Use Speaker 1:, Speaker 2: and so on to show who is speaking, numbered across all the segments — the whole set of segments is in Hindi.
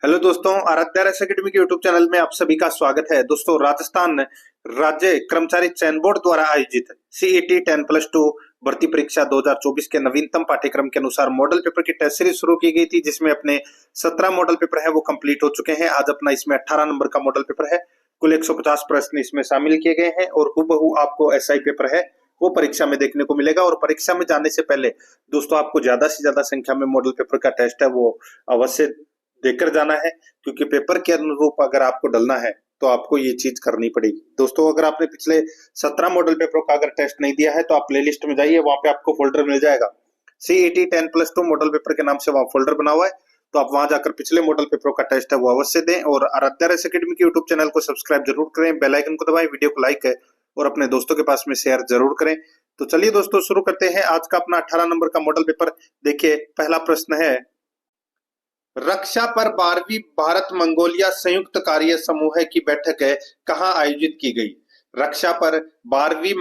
Speaker 1: हेलो दोस्तों, आराध्या रस अकेडमी के यूट्यूब चैनल में आप सभी का स्वागत है। दोस्तों, राजस्थान राज्य कर्मचारी चयन बोर्ड द्वारा आयोजित सीईटी 10+2 भर्ती परीक्षा 2024 के नवीनतम पाठ्यक्रम के अनुसार मॉडल पेपर की टेस्ट सीरीज शुरू की गई थी, जिसमें अपने 17 मॉडल पेपर है वो कंप्लीट हो चुके हैं। आज अपना इसमें 18 नंबर का मॉडल पेपर है। कुल 150 प्रश्न इसमें शामिल किए गए हैं और हूबहू आपको एसआई पेपर है वो परीक्षा में देखने को मिलेगा। और परीक्षा में जाने से पहले दोस्तों आपको ज्यादा से ज्यादा संख्या में मॉडल पेपर का टेस्ट है वो अवश्य देकर जाना है, क्योंकि पेपर के अनुरूप अगर आपको डलना है तो आपको ये चीज करनी पड़ेगी। दोस्तों, अगर आपने पिछले 17 मॉडल पेपरों का अगर टेस्ट नहीं दिया है तो आप प्लेलिस्ट में जाइए, वहां पे आपको फोल्डर मिल जाएगा सीईटी 10+2 मॉडल पेपर के नाम से वहां फोल्डर बना हुआ है। तो आप वहां जाकर पिछले मॉडल पेपरों का टेस्ट है वो अवश्य दें और आराध्या रेस अकेडमी के यूट्यूब चैनल को सब्सक्राइब जरूर करें, बेल आइकन को दबाएं, वीडियो को लाइक और अपने दोस्तों के पास में शेयर जरूर करें। तो चलिए दोस्तों, शुरू करते हैं आज का अपना 18 नंबर का मॉडल पेपर। देखिए, पहला प्रश्न है, रक्षा पर 12वीं भारत मंगोलिया संयुक्त कार्य समूह की बैठक कहाँ आयोजित की गई? रक्षा पर 12वीं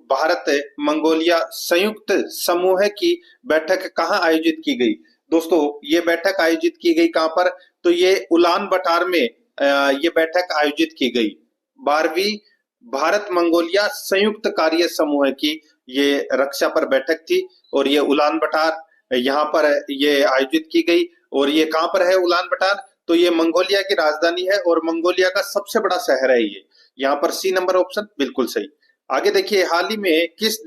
Speaker 1: भारत मंगोलिया संयुक्त समूह की बैठक कहाँ आयोजित की गई? दोस्तों, ये बैठक आयोजित की गई कहाँ पर? तो ये उलान बटार में ये बैठक आयोजित की गई। 12वीं भारत मंगोलिया संयुक्त कार्य समूह की ये रक्षा पर बैठक थी और ये उलान बटार यहाँ पर ये आयोजित की गई। और ये कहां पर है उलान बटार? तो ये मंगोलिया की राजधानी है और मंगोलिया का सबसे बड़ा शहर है ये। यहाँ पर सी नंबर ऑप्शन बिल्कुल सही। आगे देखिए, हाल ही में किस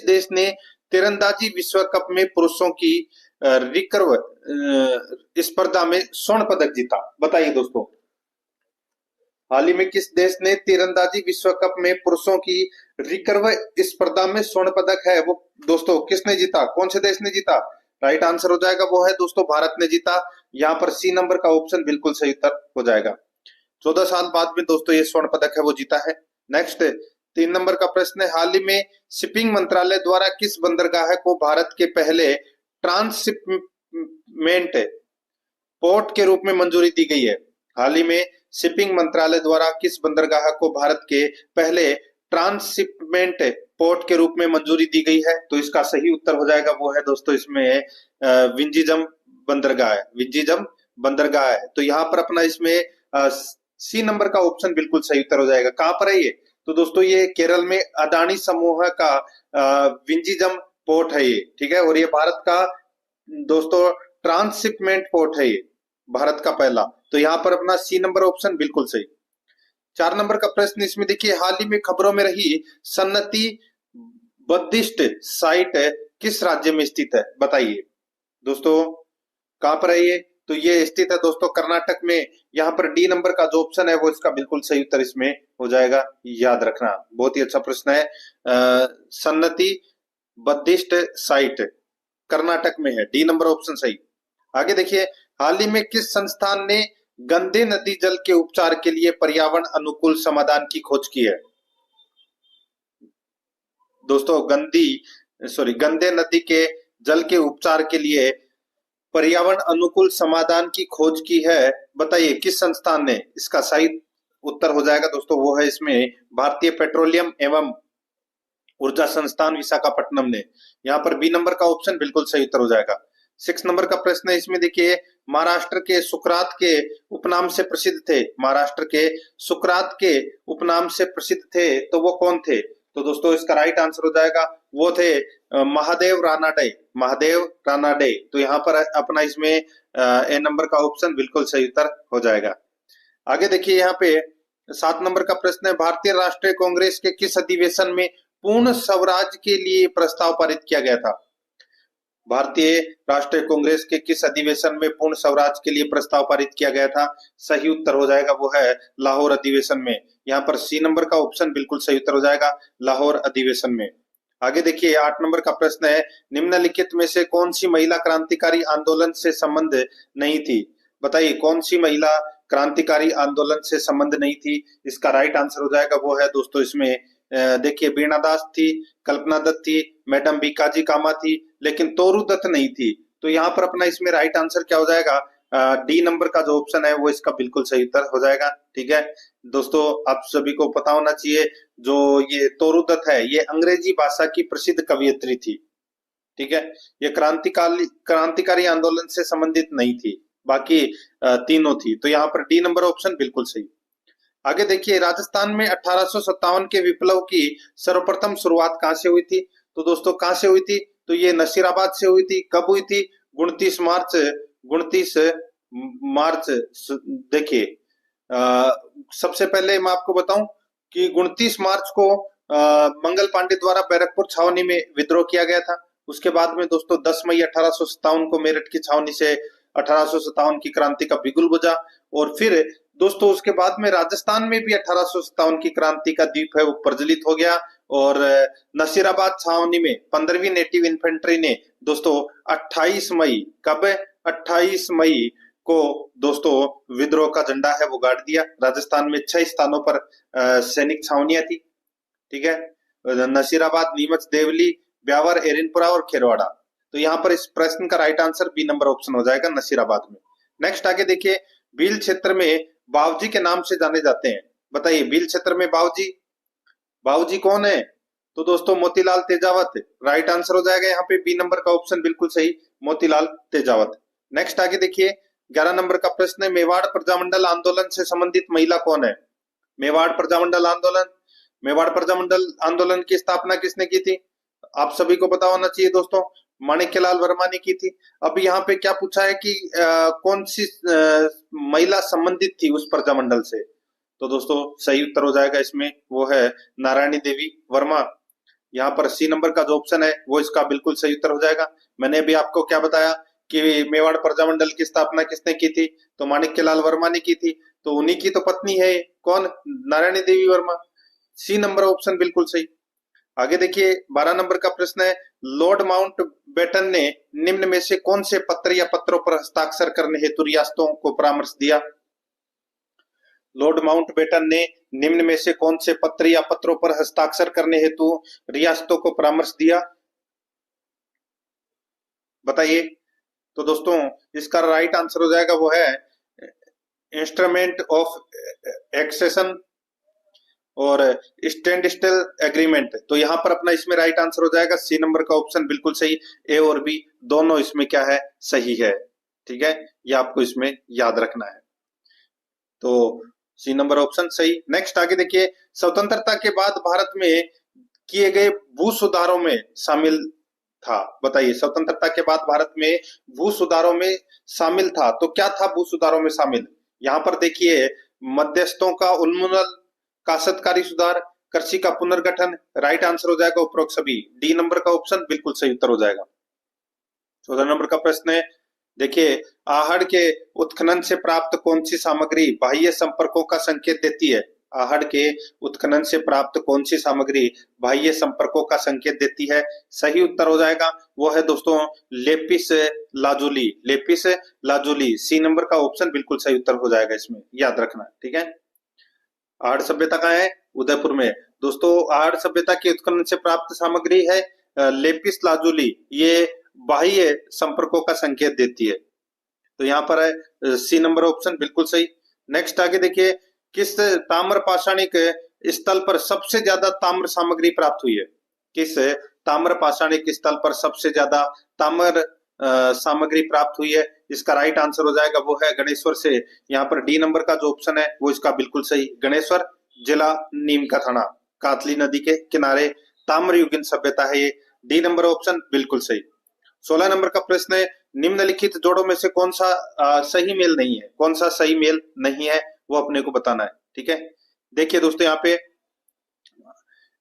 Speaker 1: देश ने तीरंदाजी विश्व कप में पुरुषों की रिकर्व स्पर्धा में स्वर्ण पदक जीता? बताइए दोस्तों, हाल ही में किस देश ने तीरंदाजी विश्व कप में पुरुषों की रिकर्व स्पर्धा में स्वर्ण पदक है वो दोस्तों किसने जीता? कौन से देश ने जीता? राइट आंसर हो जाएगा वो है दोस्तों भारत ने जीता। यहाँ पर सी नंबर का ऑप्शन बिल्कुल सही उत्तर हो जाएगा। 14 साल बाद में दोस्तों ये स्वर्ण पदक है वो जीता है। नेक्स्ट 3 नंबर का प्रश्न है, हाल ही में शिपिंग मंत्रालय द्वारा किस बंदरगाह को भारत के पहले ट्रांसशिपमेंट पोर्ट के रूप में मंजूरी दी गई है? हाल ही में शिपिंग मंत्रालय द्वारा किस बंदरगाह को भारत के पहले ट्रांसशिपमेंट पोर्ट के रूप में मंजूरी दी गई है? तो इसका सही उत्तर हो जाएगा वो है दोस्तों इसमें विंजीजम बंदरगाह है। विंजीजम बंदरगाह है। तो यहाँ पर अपना इसमें सी नंबर का ऑप्शन बिल्कुल सही उत्तर हो जाएगा। कहां पर है ये? तो दोस्तों ये केरल में अदानी समूह का विंजीजम पोर्ट है ये, ठीक है। और ये भारत का दोस्तों ट्रांसशिपमेंट पोर्ट है ये, भारत का पहला। तो यहाँ पर अपना सी नंबर ऑप्शन बिल्कुल सही। 4 नंबर का प्रश्न इसमें देखिए, हाल ही में खबरों में रही सन्नति बद्धिस्ट साइट किस राज्य में स्थित है? बताइए दोस्तों, कहां पर है ये? तो ये स्थित है दोस्तों कर्नाटक में। यहाँ पर डी नंबर का जो ऑप्शन है वो इसका बिल्कुल सही उत्तर इसमें हो जाएगा, याद रखना। बहुत ही अच्छा प्रश्न है। सन्नति बद्धिस्ट साइट कर्नाटक में है, डी नंबर ऑप्शन सही। आगे देखिए, हाल ही में किस संस्थान ने गंदे नदी जल के उपचार के लिए पर्यावरण अनुकूल समाधान की खोज की है? दोस्तों गंदे नदी के जल के उपचार के लिए पर्यावरण अनुकूल समाधान की खोज की है। बताइए किस संस्थान ने? इसका सही उत्तर हो जाएगा दोस्तों वो है इसमें भारतीय पेट्रोलियम एवं ऊर्जा संस्थान विशाखापट्टनम ने। यहाँ पर बी नंबर का ऑप्शन बिल्कुल सही उत्तर हो जाएगा। 6 नंबर का प्रश्न है इसमें देखिए, महाराष्ट्र के सुकरात के उपनाम से प्रसिद्ध थे। महाराष्ट्र के सुकरात के उपनाम से प्रसिद्ध थे तो वो कौन थे? तो दोस्तों इसका राइट आंसर हो जाएगा वो थे महादेव रानाडे। महादेव रानाडे। तो यहाँ पर अपना इसमें ए नंबर का ऑप्शन बिल्कुल सही उत्तर हो जाएगा। आगे देखिए, यहाँ पे 7 नंबर का प्रश्न है, भारतीय राष्ट्रीय कांग्रेस के किस अधिवेशन में पूर्ण स्वराज के लिए प्रस्ताव पारित किया गया था? भारतीय राष्ट्रीय कांग्रेस के किस अधिवेशन में पूर्ण स्वराज के लिए प्रस्ताव पारित किया गया था? सही उत्तर हो जाएगा वो है लाहौर अधिवेशन में। यहाँ पर सी नंबर का ऑप्शन बिल्कुल सही उत्तर हो जाएगा, लाहौर अधिवेशन में। आगे देखिए, 8 नंबर का प्रश्न है, निम्नलिखित में से कौन सी महिला क्रांतिकारी आंदोलन से संबंध नहीं थी? बताइए कौन सी महिला क्रांतिकारी आंदोलन से संबंध नहीं थी? इसका राइट आंसर हो जाएगा वो है दोस्तों इसमें देखिए बीणा दास थी, कल्पना दत्त थी, मैडम बीकाजी कामा थी, लेकिन तोरू दत्त नहीं थी। तो यहाँ पर अपना इसमें राइट आंसर क्या हो जाएगा? डी नंबर का जो ऑप्शन है वो इसका बिल्कुल सही उत्तर हो जाएगा, ठीक है। दोस्तों आप सभी को पता होना चाहिए, जो ये तोरू दत्त है ये अंग्रेजी भाषा की प्रसिद्ध कवयित्री थी, ठीक है। ये क्रांतिकारी आंदोलन से संबंधित नहीं थी। बाकी तीनों थी। तो यहाँ पर डी नंबर ऑप्शन बिल्कुल सही। आगे देखिए, राजस्थान में 1857 के विप्लव की सर्वप्रथम शुरुआत कहाँ से हुई थी? तो दोस्तों कहाँ से हुई थी? तो ये नसीराबाद से हुई थी। कब हुई थी? 29 मार्च 29 मार्च। देखिए, सबसे पहले मैं आपको बताऊं कि 29 मार्च को मंगल पांडे द्वारा बैरकपुर छावनी में विद्रोह किया गया था। उसके बाद में दोस्तों 10 मई 1857 को मेरठ की छावनी से 1857 की क्रांति का बिगुल बुझा। और फिर दोस्तों उसके बाद में राजस्थान में भी 1857 की क्रांति का दीप है वो प्रज्वलित हो गया। और नसीराबाद छावनी में 15वीं नेटिव इन्फेंट्री ने दोस्तों 28 मई, कब? 28 मई को दोस्तों विद्रोह का झंडा है वो गाड़ दिया। राजस्थान में 6 स्थानों पर सैनिक छावनियां थी। ठीक है, नसीराबाद, नीमच, देवली, ब्यावर, एरिनपुरा और खेरवाड़ा। तो यहाँ पर इस प्रश्न का right answer B number option हो जाएगा, नसीराबाद में। नेक्स्ट आगे देखिए, भील क्षेत्र में बावजी के नाम से जाने जाते हैं। बताइए, भील क्षेत्र में बावजी, बावजी कौन है? तो दोस्तों मोतीलाल तेजावत। राइट आंसर हो जाएगा यहाँ पे बी नंबर का ऑप्शन बिल्कुल सही, मोतीलाल तेजावत। नेक्स्ट आगे देखिए, 11 नंबर का प्रश्न है, मेवाड़ प्रजामंडल आंदोलन से संबंधित महिला कौन है? मेवाड़ प्रजामंडल आंदोलन, मेवाड़ प्रजामंडल आंदोलन की स्थापना किसने की थी? आप सभी को पता होना चाहिए दोस्तों, माणिक्यलाल वर्मा ने की थी। अब यहाँ पे क्या पूछा है कि कौन सी महिला संबंधित थी उस प्रजामंडल से? तो दोस्तों सही उत्तर हो जाएगा इसमें, वो है नारायणी देवी वर्मा। यहाँ पर सी नंबर का जो ऑप्शन है वो इसका बिल्कुल सही उत्तर हो जाएगा। मैंने भी आपको क्या बताया कि मेवाड़ प्रजामंडल की स्थापना किसने की थी? तो माणिक्यलाल वर्मा ने की थी। तो उन्हीं की तो पत्नी है कौन? नारायणी देवी वर्मा। सी नंबर ऑप्शन बिल्कुल सही। आगे देखिए, 12 नंबर का प्रश्न है, लॉर्ड माउंट बेटन ने निम्न में से कौन से पत्र या पत्रों पर हस्ताक्षर करने हेतु रियासतों को परामर्श दिया? लॉर्ड माउंटबेटन ने निम्न में से कौन से पत्र या पत्रों पर हस्ताक्षर करने हेतु रियासतों को परामर्श दिया? बताइए। तो दोस्तों इसका राइट आंसर हो जाएगा वो है इंस्ट्रूमेंट ऑफ एक्सेशन और स्टैंड स्टिल एग्रीमेंट। तो यहाँ पर अपना इसमें राइट आंसर हो जाएगा सी नंबर का ऑप्शन बिल्कुल सही। ए और बी दोनों इसमें क्या है? सही है। ठीक है, ये आपको इसमें याद रखना है। तो सी नंबर ऑप्शन सही। नेक्स्ट आगे देखिए, स्वतंत्रता के बाद भारत में किए गए भू सुधारों में शामिल था। बताइए, स्वतंत्रता के बाद भारत में भू सुधारों में शामिल था तो क्या था भू सुधारों में शामिल? यहाँ पर देखिए, मध्यस्थों का उन्मूलन, काश्तकारी सुधार, कृषि का पुनर्गठन। राइट आंसर हो जाएगा उपरोक्त सभी। डी नंबर का ऑप्शन बिल्कुल सही उत्तर हो जाएगा। 14 नंबर का प्रश्न है, देखिए, आहड़ के उत्खनन से प्राप्त कौन सी सामग्री बाह्य संपर्कों का संकेत देती है? आहड़ के उत्खनन से प्राप्त कौन सी सामग्री बाह्य संपर्कों का संकेत देती है? सही उत्तर हो जाएगा वो है दोस्तों lapis lazuli. Lapis lazuli, C number का ऑप्शन बिल्कुल सही उत्तर हो जाएगा इसमें, याद रखना। ठीक है, आहड़ सभ्यता कहाँ है? उदयपुर में। दोस्तों आहड़ सभ्यता के उत्खनन से प्राप्त सामग्री है लेपिस लाजुली। ये बाह्य संपर्कों का संकेत देती है। तो यहाँ पर है सी नंबर ऑप्शन बिल्कुल सही। नेक्स्ट आगे देखिए, किस ताम्र पाषाणिक स्थल पर सबसे ज्यादा ताम्र सामग्री प्राप्त हुई है? किस ताम्र पाषाणिक स्थल पर सबसे ज्यादा ताम्र सामग्री प्राप्त हुई है? इसका राइट आंसर हो जाएगा वो है गणेश्वर से। यहाँ पर डी नंबर का जो ऑप्शन है वो इसका बिल्कुल सही, गणेश्वर, जिला नीम का थाना, कातली नदी के किनारे, ताम्र युगीन सभ्यता है ये। डी नंबर ऑप्शन बिल्कुल सही। 16 नंबर का प्रश्न है, निम्नलिखित जोड़ों में से कौन सा सही मेल नहीं है? कौन सा सही मेल नहीं है वो अपने को बताना है। ठीक है, देखिए दोस्तों यहाँ पे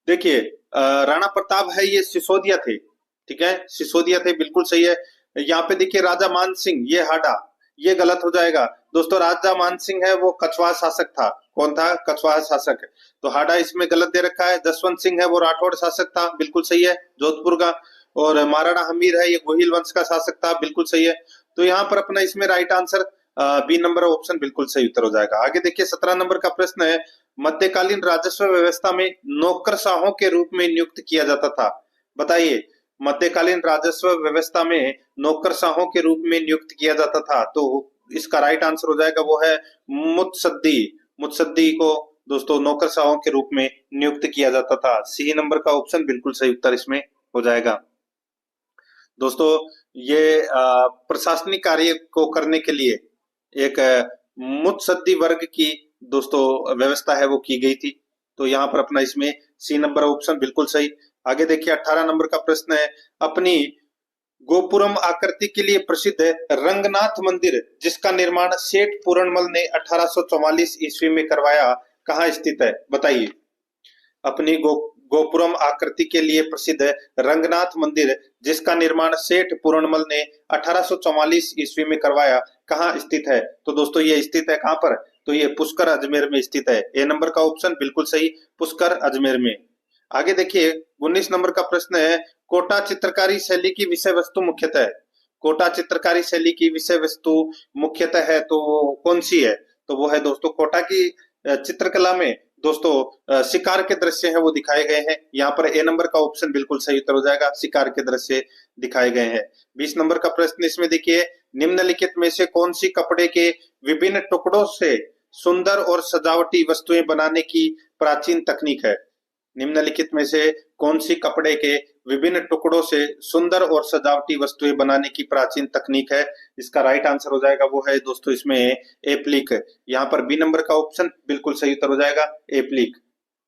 Speaker 1: देखिए, राणा प्रताप है ये सिसोदिया थे। ठीक है, सिसोदिया थे, बिल्कुल सही है। यहाँ पे देखिए राजा मान सिंह ये हाडा, ये गलत हो जाएगा दोस्तों। राजा मान सिंह है वो कछवाहा शासक था। कौन था? कछवाहा शासक। तो हाडा इसमें गलत दे रखा है। जसवंत सिंह है वो राठौड़ शासक था, बिल्कुल सही है, जोधपुर का। और महाराणा हमीर है ये गोहिल वंश का शासक था, बिल्कुल सही है। तो यहाँ पर अपना इसमें right answer B number option बिल्कुल सही उत्तर हो जाएगा। आगे देखिए 17 नंबर का प्रश्न है, मध्यकालीन राजस्व व्यवस्था में नौकरशाहों के रूप में नियुक्त किया जाता था। बताइए, मध्यकालीन राजस्व व्यवस्था में नौकरशाहों के रूप में नियुक्त किया जाता था तो इसका राइट आंसर हो जाएगा वो है मुत्सद्दी। मुत्सद्दी को दोस्तों नौकरशाहों के रूप में नियुक्त किया जाता था। सी नंबर का ऑप्शन बिल्कुल सही उत्तर इसमें हो जाएगा। दोस्तों ये प्रशासनिक कार्य को करने के लिए एक मुत्सद्दी वर्ग की दोस्तों व्यवस्था है वो की गई थी। तो यहाँ पर अपना इसमें सी नंबर ऑप्शन बिल्कुल सही। आगे देखिए 18 नंबर का प्रश्न है, अपनी गोपुरम आकृति के लिए प्रसिद्ध रंगनाथ मंदिर जिसका निर्माण सेठ पूरनमल ने 1844 ईस्वी में करवाया, कहाँ स्थित है? बताइए। अपनी गोपुरम आकृति के लिए प्रसिद्ध रंगनाथ मंदिर जिसका निर्माण सेठ पूरनमल ने 1844 ईस्वी में करवाया, कहाँ स्थित है? तो दोस्तों ये स्थित है कहाँ पर? तो ये पुष्कर अजमेर में स्थित है। ए नंबर का ऑप्शन बिल्कुल सही, पुष्कर अजमेर में। आगे देखिए 19 नंबर का प्रश्न है, कोटा चित्रकारी शैली की विषय वस्तु मुख्यतः, कोटा चित्रकारी शैली की विषय वस्तु मुख्यतः है तो वो कौन सी है? तो वो है दोस्तों कोटा की चित्रकला में दोस्तों शिकार के दृश्य हैं वो दिखाए गए हैं। यहाँ पर ए नंबर का ऑप्शन बिल्कुल सही उत्तर हो जाएगा, शिकार के दृश्य दिखाए गए हैं। 20 नंबर का प्रश्न इसमें देखिए, निम्नलिखित में से कौन सी कपड़े के विभिन्न टुकड़ों से सुंदर और सजावटी वस्तुएं बनाने की प्राचीन तकनीक है? निम्नलिखित में से कौन सी कपड़े के विभिन्न टुकड़ों से सुंदर और सजावटी वस्तुएं बनाने की प्राचीन तकनीक है? इसका राइट आंसर हो जाएगा वो है दोस्तों इसमें एप्लिक। यहाँ पर बी नंबर का ऑप्शन बिल्कुल सही उत्तर हो जाएगा, एप्लिक।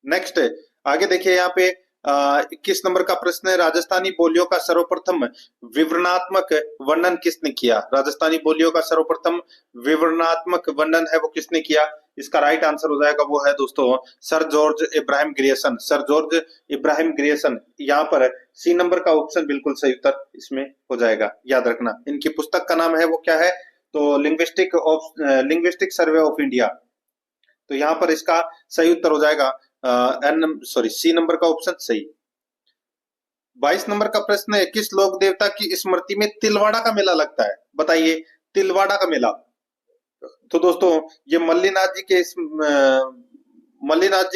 Speaker 1: नेक्स्ट आगे देखिए यहाँ पे 21 नंबर का प्रश्न है, राजस्थानी बोलियों का सर्वप्रथम विवरणात्मक वर्णन किसने किया? राजस्थानी बोलियों का सर्वप्रथम विवरणात्मक वर्णन है वो किसने किया? इसका राइट आंसर हो जाएगा वो है दोस्तों sir George Ibrahim Grierson, sir George Ibrahim Grierson. यहाँ पर सी नंबर का ऑप्शन बिल्कुल सही उत्तर इसमें हो जाएगा, याद रखना। इनकी पुस्तक का नाम है वो क्या है? तो लिंग्विस्टिक सर्वे ऑफ इंडिया। तो यहाँ पर इसका सही उत्तर हो जाएगा सी नंबर का ऑप्शन सही। 22 नंबर का प्रश्न है, किस लोक देवता की स्मृति में तिलवाड़ा का मेला लगता है? बताइए, तिलवाड़ा का मेला। तो दोस्तों ये मल्लीनाथ जी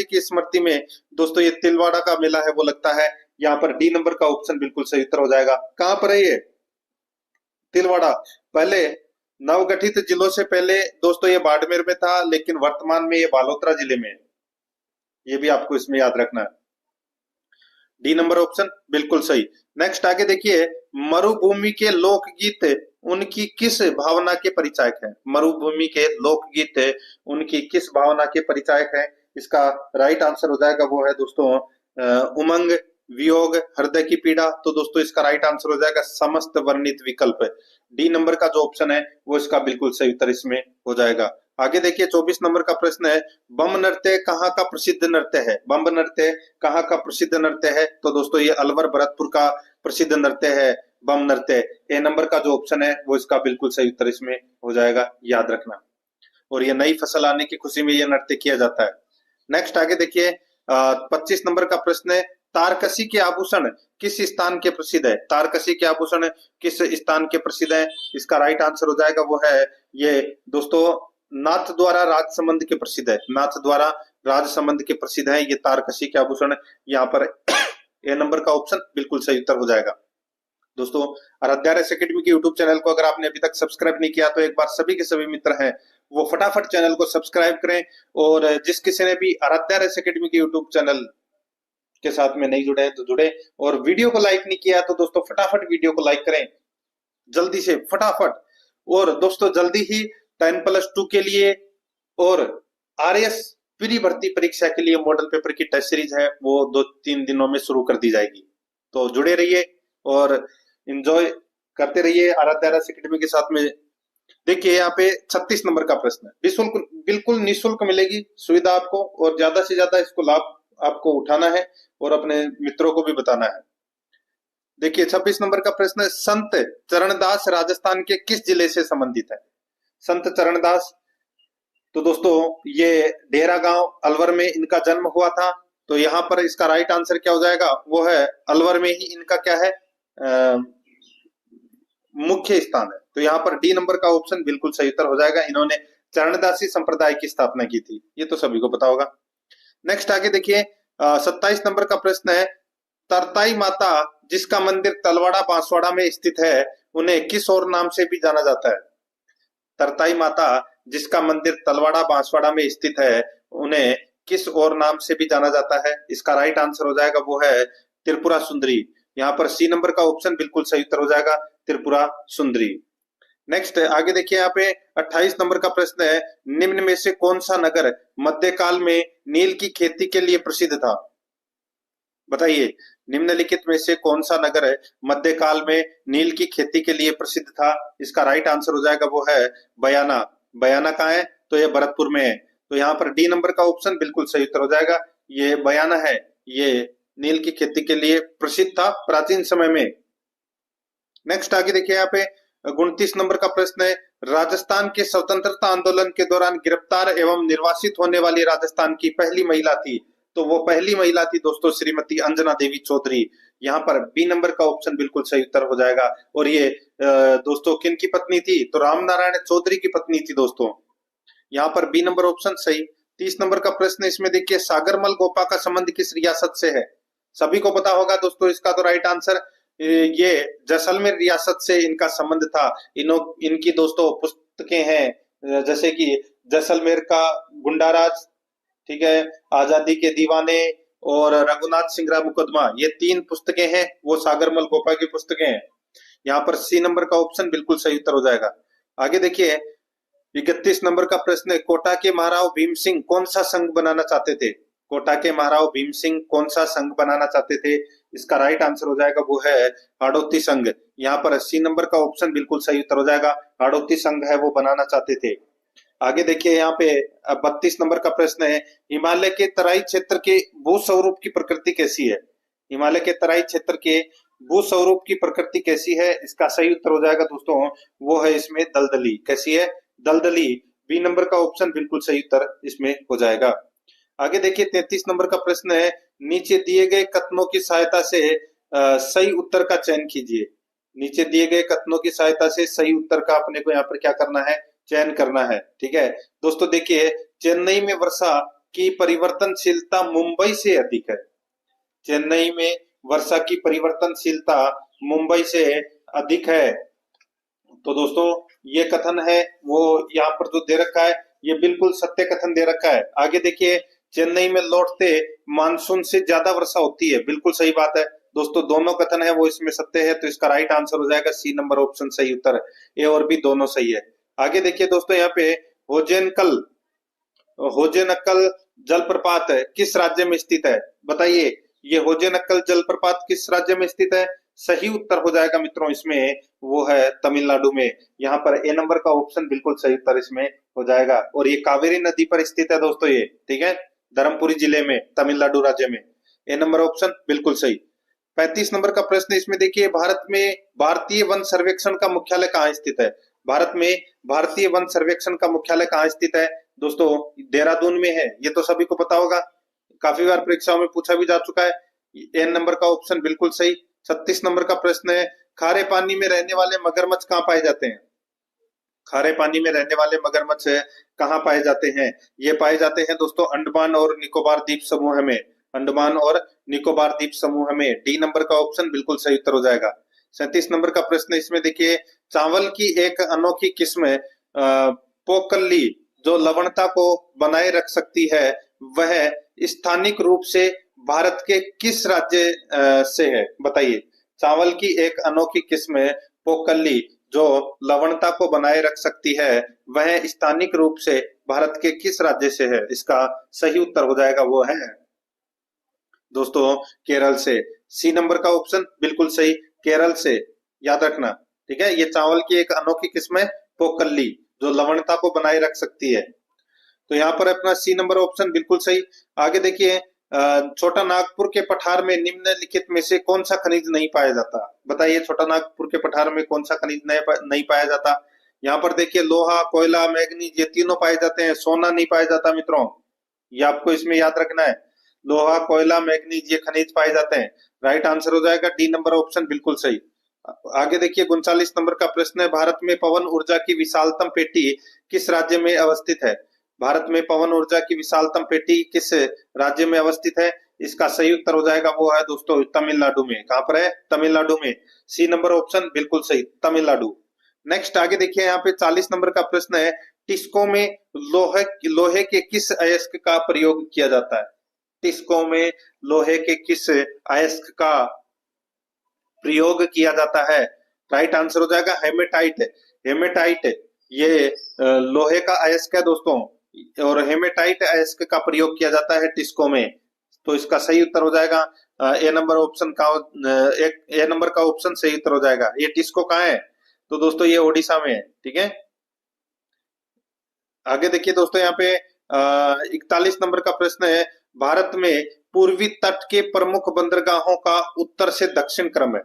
Speaker 1: की स्मृति में दोस्तों ये तिलवाड़ा का मेला है वो लगता है। यहाँ पर डी नंबर का ऑप्शन बिल्कुल सही उत्तर हो जाएगा। कहां पर है ये तिलवाड़ा? पहले नवगठित जिलों से पहले दोस्तों ये बाड़मेर में था, लेकिन वर्तमान में ये बालोतरा जिले में है। ये भी आपको इसमें याद रखना है। डी नंबर ऑप्शन बिल्कुल सही। नेक्स्ट आगे देखिए, मरुभूमि के लोकगीत उनकी किस भावना के परिचायक है? मरुभूमि के लोकगीत उनकी किस भावना के परिचायक है? इसका राइट आंसर हो जाएगा वो है दोस्तों उमंग, वियोग, हृदय की पीड़ा। तो दोस्तों इसका राइट आंसर हो जाएगा समस्त वर्णित विकल्प। डी नंबर का जो ऑप्शन है वो इसका बिल्कुल सही उत्तर इसमें हो जाएगा। आगे देखिए 24 नंबर का प्रश्न है, बम नृत्य कहाँ का प्रसिद्ध नृत्य है? बम नृत्य कहाँ का प्रसिद्ध नृत्य है? तो दोस्तों ये अलवर भरतपुर का प्रसिद्ध नृत्य है बम नृत्य। ए नंबर का जो ऑप्शन है वो इसका बिल्कुल सही उत्तर इसमें हो जाएगा, याद रखना। और ये नई फसल आने की खुशी में ये नृत्य किया जाता है। नेक्स्ट आगे देखिए 25 नंबर का प्रश्न है, तारकसी के आभूषण किस स्थान के प्रसिद्ध है? तारकसी के आभूषण किस स्थान के प्रसिद्ध है? इसका राइट आंसर हो जाएगा वो है ये दोस्तों नाथ द्वारा राजसमंद के प्रसिद्ध है। नाथ द्वारा राजसमंद के प्रसिद्ध है ये तारकसी के आभूषण। यहाँ पर ए नंबर का ऑप्शन बिल्कुल सही उत्तर हो जाएगा। दोस्तों आराध्या रेस एकेडमी के यूट्यूब चैनल को अगर आपने अभी तक सब्सक्राइब नहीं किया तो एक बार सभी के सभी मित्र हैं वो फटाफट चैनल को सब्सक्राइब करें। और जिस किसी ने भी आराध्या रेस एकेडमी के यूट्यूब चैनल के साथ में नहीं जुड़े हैं तो जुड़े, और वीडियो को लाइक नहीं किया तो दोस्तों फटाफट वीडियो को लाइक करें जल्दी से फटाफट। और दोस्तों जल्दी ही 10+2 के लिए और RS प्री भर्ती परीक्षा के लिए मॉडल पेपर की टेस्ट सीरीज है वो 2-3 दिनों में शुरू कर दी जाएगी। तो जुड़े रहिए और एंजॉय करते रहिए आराध्या रेस एकेडमी के साथ में। देखिए यहाँ पे 36 नंबर का प्रश्न है, बिल्कुल निःशुल्क मिलेगी सुविधा आपको और ज्यादा से ज्यादा इसको लाभ आपको उठाना है और अपने मित्रों को भी बताना है। देखिए 26 नंबर का प्रश्न है, संत चरणदास राजस्थान के किस जिले से संबंधित है? संत चरणदास तो दोस्तों ये डेरा गांव अलवर में इनका जन्म हुआ था। तो यहाँ पर इसका राइट आंसर क्या हो जाएगा वो है अलवर में ही इनका क्या है मुख्य स्थान है। तो यहाँ पर डी नंबर का ऑप्शन बिल्कुल सही उत्तर हो जाएगा। इन्होंने चरणदासी संप्रदाय की स्थापना की थी, ये तो सभी को पता होगा। नेक्स्ट आगे देखिए 27 नंबर का प्रश्न है, तरताई माता जिसका मंदिर तलवाड़ा बांसवाड़ा में स्थित है उन्हें किस और नाम से भी जाना जाता है? तरताई माता जिसका मंदिर तलवाड़ा बांसवाड़ा में स्थित है उन्हें किस और नाम से भी जाना जाता है? इसका राइट आंसर हो जाएगा वो है त्रिपुरा सुंदरी। यहाँ पर सी नंबर का ऑप्शन बिल्कुल सही उत्तर हो जाएगा, त्रिपुरा सुंदरी। नेक्स्ट आगे देखिए यहाँ पे 28 नंबर का प्रश्न है, निम्न में से कौन सा नगर मध्यकाल में नील की खेती के लिए प्रसिद्ध था? बताइए, निम्नलिखित में से कौन सा नगर है मध्यकाल में नील की खेती के लिए प्रसिद्ध था? इसका राइट आंसर हो जाएगा वो है बयाना। बयाना कहाँ है? तो ये भरतपुर में है। तो यहाँ पर डी नंबर का ऑप्शन बिल्कुल सही उत्तर हो जाएगा। ये बयाना है, ये नील की खेती के लिए प्रसिद्ध था प्राचीन समय में। नेक्स्ट आगे देखिए यहाँ पे 29 नंबर का प्रश्न है, राजस्थान के स्वतंत्रता आंदोलन के दौरान गिरफ्तार एवं निर्वासित होने वाली राजस्थान की पहली महिला थी। तो वो पहली महिला थी दोस्तों श्रीमती अंजना देवी चौधरी। यहाँ पर बी नंबर का ऑप्शन बिल्कुल सही उत्तर हो जाएगा। और ये दोस्तों किन की पत्नी थी? तो रामनारायण चौधरी की पत्नी थी दोस्तों। यहाँ पर बी नंबर ऑप्शन सही। 30 नंबर का प्रश्न इसमें देखिए, सागरमल गोपा का संबंध किस रियासत से है? सभी को पता होगा दोस्तों इसका तो राइट आंसर ये जैसलमेर रियासत से इनका संबंध था। इनकी दोस्तों पुस्तकें हैं जैसे कि जैसलमेर का गुंडाराज, ठीक है, आजादी के दीवाने और रघुनाथ सिंगरा मुकदमा, ये 3 पुस्तकें हैं वो सागरमल गोपा की पुस्तकें हैं। यहाँ पर सी नंबर का ऑप्शन बिल्कुल सही उत्तर हो जाएगा। आगे देखिए 31 नंबर का प्रश्न है, कोटा के महाराव भीम सिंह कौन सा संघ बनाना चाहते थे? कोटा के महाराव भीम सिंह कौन सा संघ बनाना चाहते थे? इसका राइट आंसर हो जाएगा वो है हाड़ौती संघ। यहाँ पर 80 नंबर का ऑप्शन बिल्कुल सही उत्तर हो जाएगा। हाड़ौती संघ है वो बनाना चाहते थे। आगे देखिए यहाँ पे 32 नंबर का प्रश्न है, हिमालय के तराई क्षेत्र के भूस्वरूप की प्रकृति कैसी है? हिमालय के तराई क्षेत्र के भूस्वरूप की प्रकृति कैसी है? इसका सही उत्तर हो जाएगा दोस्तों वो है इसमें दलदली। कैसी है? दलदली। बी नंबर का ऑप्शन बिल्कुल सही उत्तर इसमें हो जाएगा। आगे देखिए 33 नंबर का प्रश्न है, नीचे दिए गए कथनों की सहायता से सही उत्तर का चयन कीजिए। नीचे दिए गए कथनों की सहायता से सही उत्तर का अपने को यहाँ पर क्या करना है? चयन करना है। ठीक है दोस्तों, देखिए चेन्नई में वर्षा की परिवर्तनशीलता मुंबई से अधिक है। चेन्नई में वर्षा की परिवर्तनशीलता मुंबई से अधिक है। तो दोस्तों ये कथन है वो यहाँ पर जो दे रखा है ये बिल्कुल सत्य कथन दे रखा है। आगे देखिए, चेन्नई में लौटते मानसून से ज्यादा वर्षा होती है। बिल्कुल सही बात है दोस्तों, दोनों कथन है वो इसमें सत्य है। तो इसका राइट आंसर हो जाएगा सी नंबर ऑप्शन सही उत्तर है। ए और बी दोनों सही है। आगे देखिए दोस्तों यहाँ पे होजेनकल होजेनकल जलप्रपात किस राज्य में स्थित है? बताइए, ये होजेनकल जलप्रपात किस राज्य में स्थित है? सही उत्तर हो जाएगा मित्रों इसमें वो है तमिलनाडु में। यहाँ पर ए नंबर का ऑप्शन बिल्कुल सही उत्तर इसमें हो जाएगा। और ये कावेरी नदी पर स्थित है दोस्तों ये, ठीक है, धर्मपुरी जिले में, तमिलनाडु राज्य में। ए नंबर ऑप्शन बिल्कुल सही। 35 नंबर का प्रश्न इसमें देखिए, भारत में भारतीय वन सर्वेक्षण का मुख्यालय कहाँ स्थित है? भारत में भारतीय वन सर्वेक्षण का मुख्यालय कहाँ स्थित है? दोस्तों देहरादून में है, ये तो सभी को पता होगा, काफी बार परीक्षाओं में पूछा भी जा चुका है। एन नंबर का ऑप्शन बिल्कुल सही। 36 नंबर का प्रश्न है, खारे पानी में रहने वाले मगरमच्छ कहाँ पाए जाते हैं? खारे पानी में रहने वाले मगरमच्छ कहाँ पाए जाते हैं? ये पाए जाते हैं दोस्तों अंडमान और निकोबार द्वीप समूह में। अंडमान और निकोबार द्वीप समूह में। डी नंबर का ऑप्शन बिल्कुल सही उत्तर हो जाएगा। 37 नंबर का प्रश्न इसमें देखिए, चावल की एक अनोखी किस्म पोकल्ली जो लवणता को बनाए रख सकती है वह स्थानिक रूप से भारत के किस राज्य से है? बताइए, चावल की एक अनोखी किस्म पोकल्ली जो लवणता को बनाए रख सकती है वह स्थानिक रूप से भारत के किस राज्य से है? इसका सही उत्तर हो जाएगा वो है दोस्तों केरल से। सी नंबर का ऑप्शन बिल्कुल सही, केरल से, याद रखना। ठीक है, ये चावल की एक अनोखी किस्म है पोकल्ली जो लवणता को बनाए रख सकती है। तो यहाँ पर अपना सी नंबर ऑप्शन बिल्कुल सही। आगे देखिए, छोटा नागपुर के पठार में निम्नलिखित में से कौन सा खनिज नहीं पाया जाता? बताइए, छोटा नागपुर के पठार में कौन सा खनिज नहीं पाया जाता? यहाँ पर देखिए, लोहा, कोयला, मैग्नीज, ये तीनों पाए जाते हैं, सोना नहीं पाया जाता मित्रों। ये आपको इसमें याद रखना है, लोहा, कोयला, मैग्नीज, ये खनिज पाए जाते हैं। राइट आंसर हो जाएगा डी नंबर ऑप्शन बिल्कुल सही। आगे देखिए 39 नंबर का प्रश्न है, भारत में पवन ऊर्जा की विशालतम पेटी किस राज्य में अवस्थित है? भारत में पवन ऊर्जा की विशालतम पेटी किस राज्य में अवस्थित है? इसका सही उत्तर हो जाएगा वो है दोस्तों तमिलनाडु में। कहां पर है? तमिलनाडु में। सी नंबर ऑप्शन बिल्कुल सही, तमिलनाडु। नेक्स्ट आगे देखिए यहाँ पे 40 नंबर का प्रश्न है, टिस्को में लोहे के किस अयस्क का प्रयोग किया जाता है? टिस्को में लोहे के किस अयस्क का प्रयोग किया जाता है? राइट आंसर हो जाएगा हेमेटाइट। हेमेटाइट ये लोहे का अयस्क है दोस्तों, और हेमेटाइट अयस्क का प्रयोग किया जाता है टिस्को में। तो इसका सही उत्तर हो जाएगा ए नंबर ऑप्शन का, एक ए नंबर का ऑप्शन सही उत्तर हो जाएगा। ये टिस्को कहाँ है? तो दोस्तों ये ओडिशा में है, ठीक है। आगे देखिए दोस्तों, यहाँ पे 41 नंबर का प्रश्न है, भारत में पूर्वी तट के प्रमुख बंदरगाहों का उत्तर से दक्षिण क्रम है।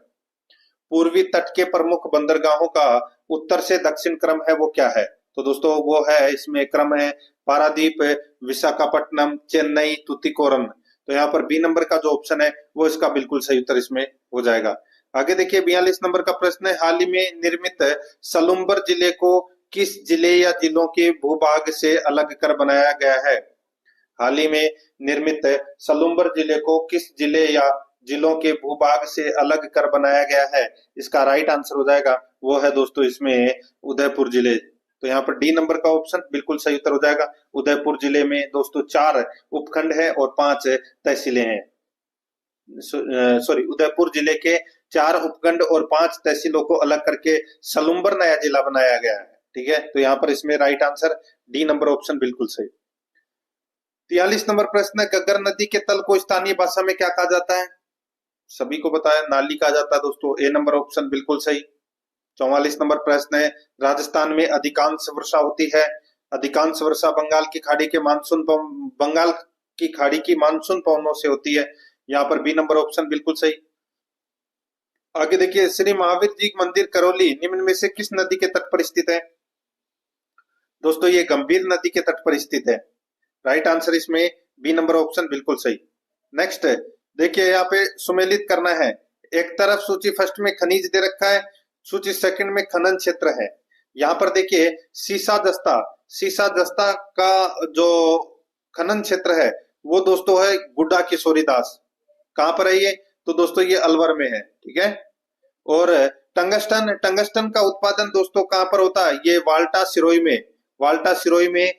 Speaker 1: पूर्वी तट के प्रमुख बंदरगाहों का उत्तर से दक्षिण क्रम है, वो क्या है? तो दोस्तों वो है, इसमें क्रम है पारादीप, विशाखापट्टनम, चेन्नई, तुतीकोरन। तो यहाँ पर बी नंबर का जो ऑप्शन है वो इसका बिल्कुल सही उत्तर इसमें हो जाएगा। आगे देखिए 42 नंबर का प्रश्न है, हाल ही में निर्मित सलुम्बर जिले को किस जिले या जिलों के भूभाग से अलग कर बनाया गया है? हाल ही में निर्मित सलुम्बर जिले को किस जिले या जिलों के भूभाग से अलग कर बनाया गया है? इसका राइट आंसर हो जाएगा, वो है दोस्तों इसमें उदयपुर जिले। तो यहाँ पर डी नंबर का ऑप्शन बिल्कुल सही उत्तर हो जाएगा। उदयपुर जिले में दोस्तों 4 उपखंड है और 5 तहसीलें हैं। सॉरी, उदयपुर जिले के 4 उपखंड और 5 तहसीलों को अलग करके सलुम्बर नया जिला बनाया गया है, ठीक है। तो यहाँ पर इसमें right answer D number option बिल्कुल सही। 43 नंबर प्रश्न है, गग्गर नदी के तल को स्थानीय भाषा में क्या कहा जाता है? सभी को पता है, नाली कहा जाता है दोस्तों। ए नंबर ऑप्शन बिल्कुल सही। 44 नंबर प्रश्न है, राजस्थान में अधिकांश वर्षा होती है। अधिकांश वर्षा बंगाल की खाड़ी के मानसून पवनों से होती है। यहाँ पर बी नंबर ऑप्शन बिल्कुल सही। आगे देखिए, श्री महावीर जी मंदिर करौली निम्न में से किस नदी के तट पर स्थित है? दोस्तों ये गंभीर नदी के तट पर स्थित है। राइट आंसर इसमें बी नंबर ऑप्शन बिल्कुल सही। नेक्स्ट देखिए, यहाँ पे सुमेलित करना है। एक तरफ सूची फर्स्ट में खनिज दे रखा है, सूची सेकंड में खनन क्षेत्र है। यहाँ पर देखिए सीसा दस्ता का जो खनन क्षेत्र है वो दोस्तों है गुड्डा किशोरी दास। कहाँ पर है ये? तो दोस्तों ये अलवर में है, ठीक है। और टंगस्टन का उत्पादन दोस्तों कहाँ पर होता है? ये वाल्टा सिरोही में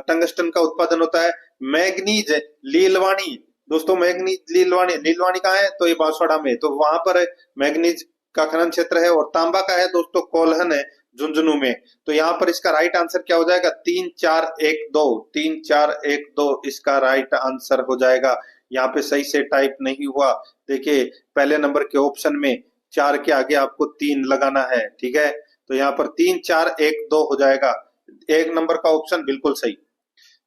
Speaker 1: टंगस्टन का उत्पादन होता है। मैग्नीज लीलवाणी दोस्तों, लीलवाणी कहाँ है? तो ये बांसवाड़ा में, तो वहां पर मैग्नीज का खनन क्षेत्र है। और तांबा का है दोस्तों कोल्हन है झुंझुनू में। तो यहाँ पर इसका राइट आंसर क्या हो जाएगा? 3 4 1 2 3 4 1 2 इसका राइट आंसर हो जाएगा। यहाँ पे सही से टाइप नहीं हुआ। देखिए पहले नंबर के ऑप्शन में 4 के आगे आपको 3 लगाना है, ठीक है। तो यहाँ पर 3 4 1 2 हो जाएगा। एक नंबर का ऑप्शन बिल्कुल सही।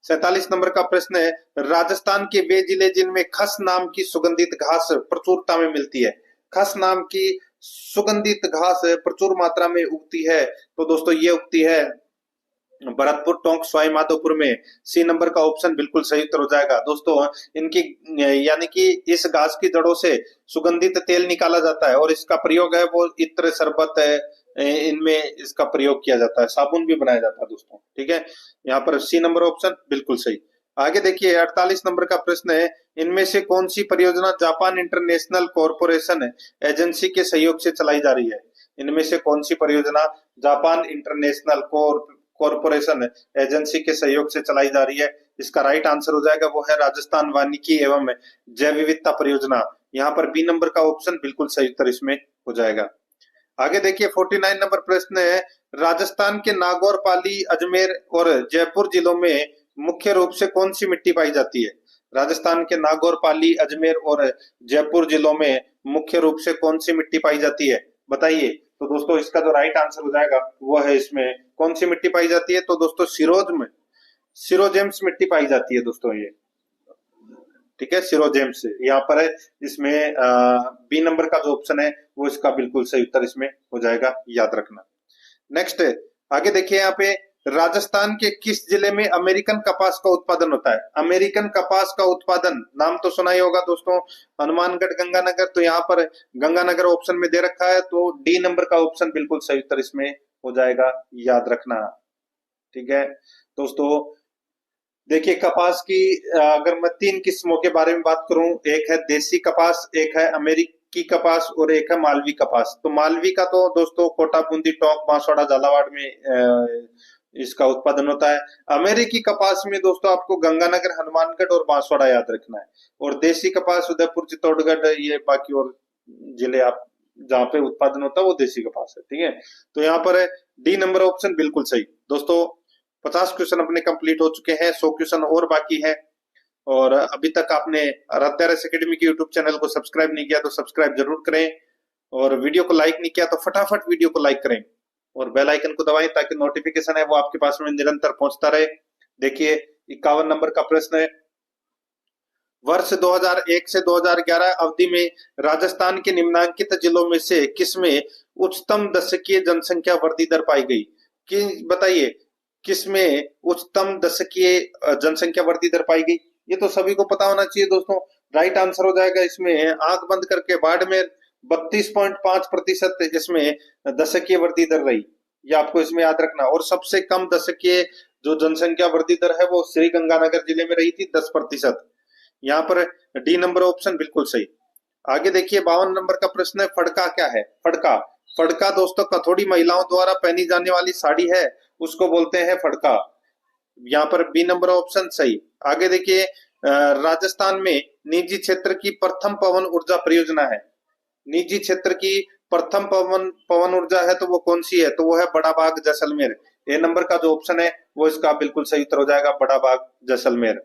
Speaker 1: 47 नंबर का प्रश्न है, राजस्थान के वे जिले जिनमें खस नाम की सुगंधित घास प्रचुरता में मिलती है। खस नाम की सुगंधित घास प्रचुर मात्रा में उगती है। तो दोस्तों ये उगती है भरतपुर, टोंक, सवाई माधोपुर में। सी नंबर का ऑप्शन बिल्कुल सही उत्तर हो जाएगा। दोस्तों इनकी यानी कि इस घास की जड़ों से सुगंधित तेल निकाला जाता है और इसका प्रयोग है वो इत्र, शरबत है, इनमें इसका प्रयोग किया जाता है, साबुन भी बनाया जाता है दोस्तों, ठीक है। यहाँ पर सी नंबर ऑप्शन बिल्कुल सही। आगे देखिए 48 नंबर का प्रश्न है, इनमें से कौन सी परियोजना जापान इंटरनेशनल कॉरपोरेशन एजेंसी के सहयोग से चलाई जा रही है? इनमें से कौन सी परियोजना जापान इंटरनेशनल कॉरपोरेशन एजेंसी के सहयोग से चलाई जा रही है? इसका राइट आंसर हो जाएगा, वो है राजस्थान वानिकी एवं जैव विविधता परियोजना। यहाँ पर बी नंबर का ऑप्शन बिल्कुल सही उत्तर इसमें हो जाएगा। आगे देखिए 49 नंबर प्रश्न है, राजस्थान के नागौर, पाली, अजमेर और जयपुर जिलों में मुख्य रूप से कौन सी मिट्टी पाई जाती है? राजस्थान के नागौर, पाली, अजमेर और जयपुर जिलों में मुख्य रूप से कौन सी मिट्टी पाई जाती है, बताइए। तो दोस्तों इसका जो राइट आंसर हो जाएगा वो है, इसमें कौन सी मिट्टी पाई जाती है? तो दोस्तों सिरोजेम्स मिट्टी पाई जाती है दोस्तों ये, ठीक है, सिरोजेम्स यहाँ पर है। इसमें बी नंबर का जो ऑप्शन है वो इसका बिल्कुल सही उत्तर इसमें हो जाएगा, याद रखना। नेक्स्ट आगे देखिए, यहाँ पे राजस्थान के किस जिले में अमेरिकन कपास का उत्पादन होता है? अमेरिकन कपास का उत्पादन नाम तो सुना ही होगा दोस्तों, हनुमानगढ़, गंगानगर। तो यहाँ पर गंगानगर ऑप्शन में दे रखा है, तो डी नंबर का ऑप्शन बिल्कुल सही उत्तर इसमें हो जाएगा, याद रखना, ठीक है दोस्तों। देखिए कपास की अगर मैं 3 किस्मों के बारे में बात करूं, एक है देसी कपास, एक है अमेरिकी कपास और एक है मालवी कपास। तो मालवी का तो दोस्तों कोटा, बूंदी, टोंक, बांसवाड़ा, झालावाड़ में इसका उत्पादन होता है। अमेरिकी कपास में दोस्तों आपको गंगानगर, हनुमानगढ़ और बांसवाड़ा याद रखना है। और देसी कपास उदयपुर, चित्तौड़गढ़, ये बाकी और जिले आप जहाँ पे उत्पादन होता है वो देसी कपास है, ठीक है। तो यहाँ पर डी नंबर ऑप्शन बिल्कुल सही। दोस्तों 50 क्वेश्चन अपने कंप्लीट हो चुके हैं, 100 क्वेश्चन और बाकी है। और अभी तक आपने आराध्या एकेडमी के यूट्यूब चैनल को सब्सक्राइब नहीं किया तो सब्सक्राइब जरूर करें, और वीडियो को लाइक नहीं किया तो फटाफट वीडियो को लाइक करें और बेल आइकन को दबाएं ताकि नोटिफिकेशन है वो आपके पास में निरंतर पहुंचता रहे। देखिए 51 नंबर का प्रश्न है, वर्ष 2001 से 2011 अवधि में राजस्थान के निम्नलिखित जिलों में से किसमें उच्चतम दशकीय जनसंख्या वृद्धि दर पाई गई? कि बताइए किसमें उच्चतम दशकीय जनसंख्या वृद्धि दर पाई गई? ये तो सभी को पता होना चाहिए दोस्तों। राइट आंसर हो जाएगा इसमें आंख बंद करके बाड़मेर 32.5% इसमें दशकीय वृद्धि दर रही। ये आपको इसमें याद रखना। और सबसे कम दशकीय जो जनसंख्या वृद्धि दर है वो श्री गंगानगर जिले में रही थी 10%। यहाँ पर डी नंबर ऑप्शन बिल्कुल सही। आगे देखिए 52 नंबर का प्रश्न है, फड़का क्या है? फड़का, फड़का दोस्तों कथोड़ी महिलाओं द्वारा पहनी जाने वाली साड़ी है, उसको बोलते हैं फड़का। यहाँ पर बी नंबर ऑप्शन सही। आगे देखिए राजस्थान में निजी क्षेत्र की प्रथम पवन ऊर्जा परियोजना है। निजी क्षेत्र की प्रथम पवन ऊर्जा है तो वो कौन सी है? तो वो है बड़ा बाग जैसलमेर। ए नंबर का जो ऑप्शन है वो इसका बिल्कुल सही उत्तर हो जाएगा, बड़ा बाग जैसलमेर।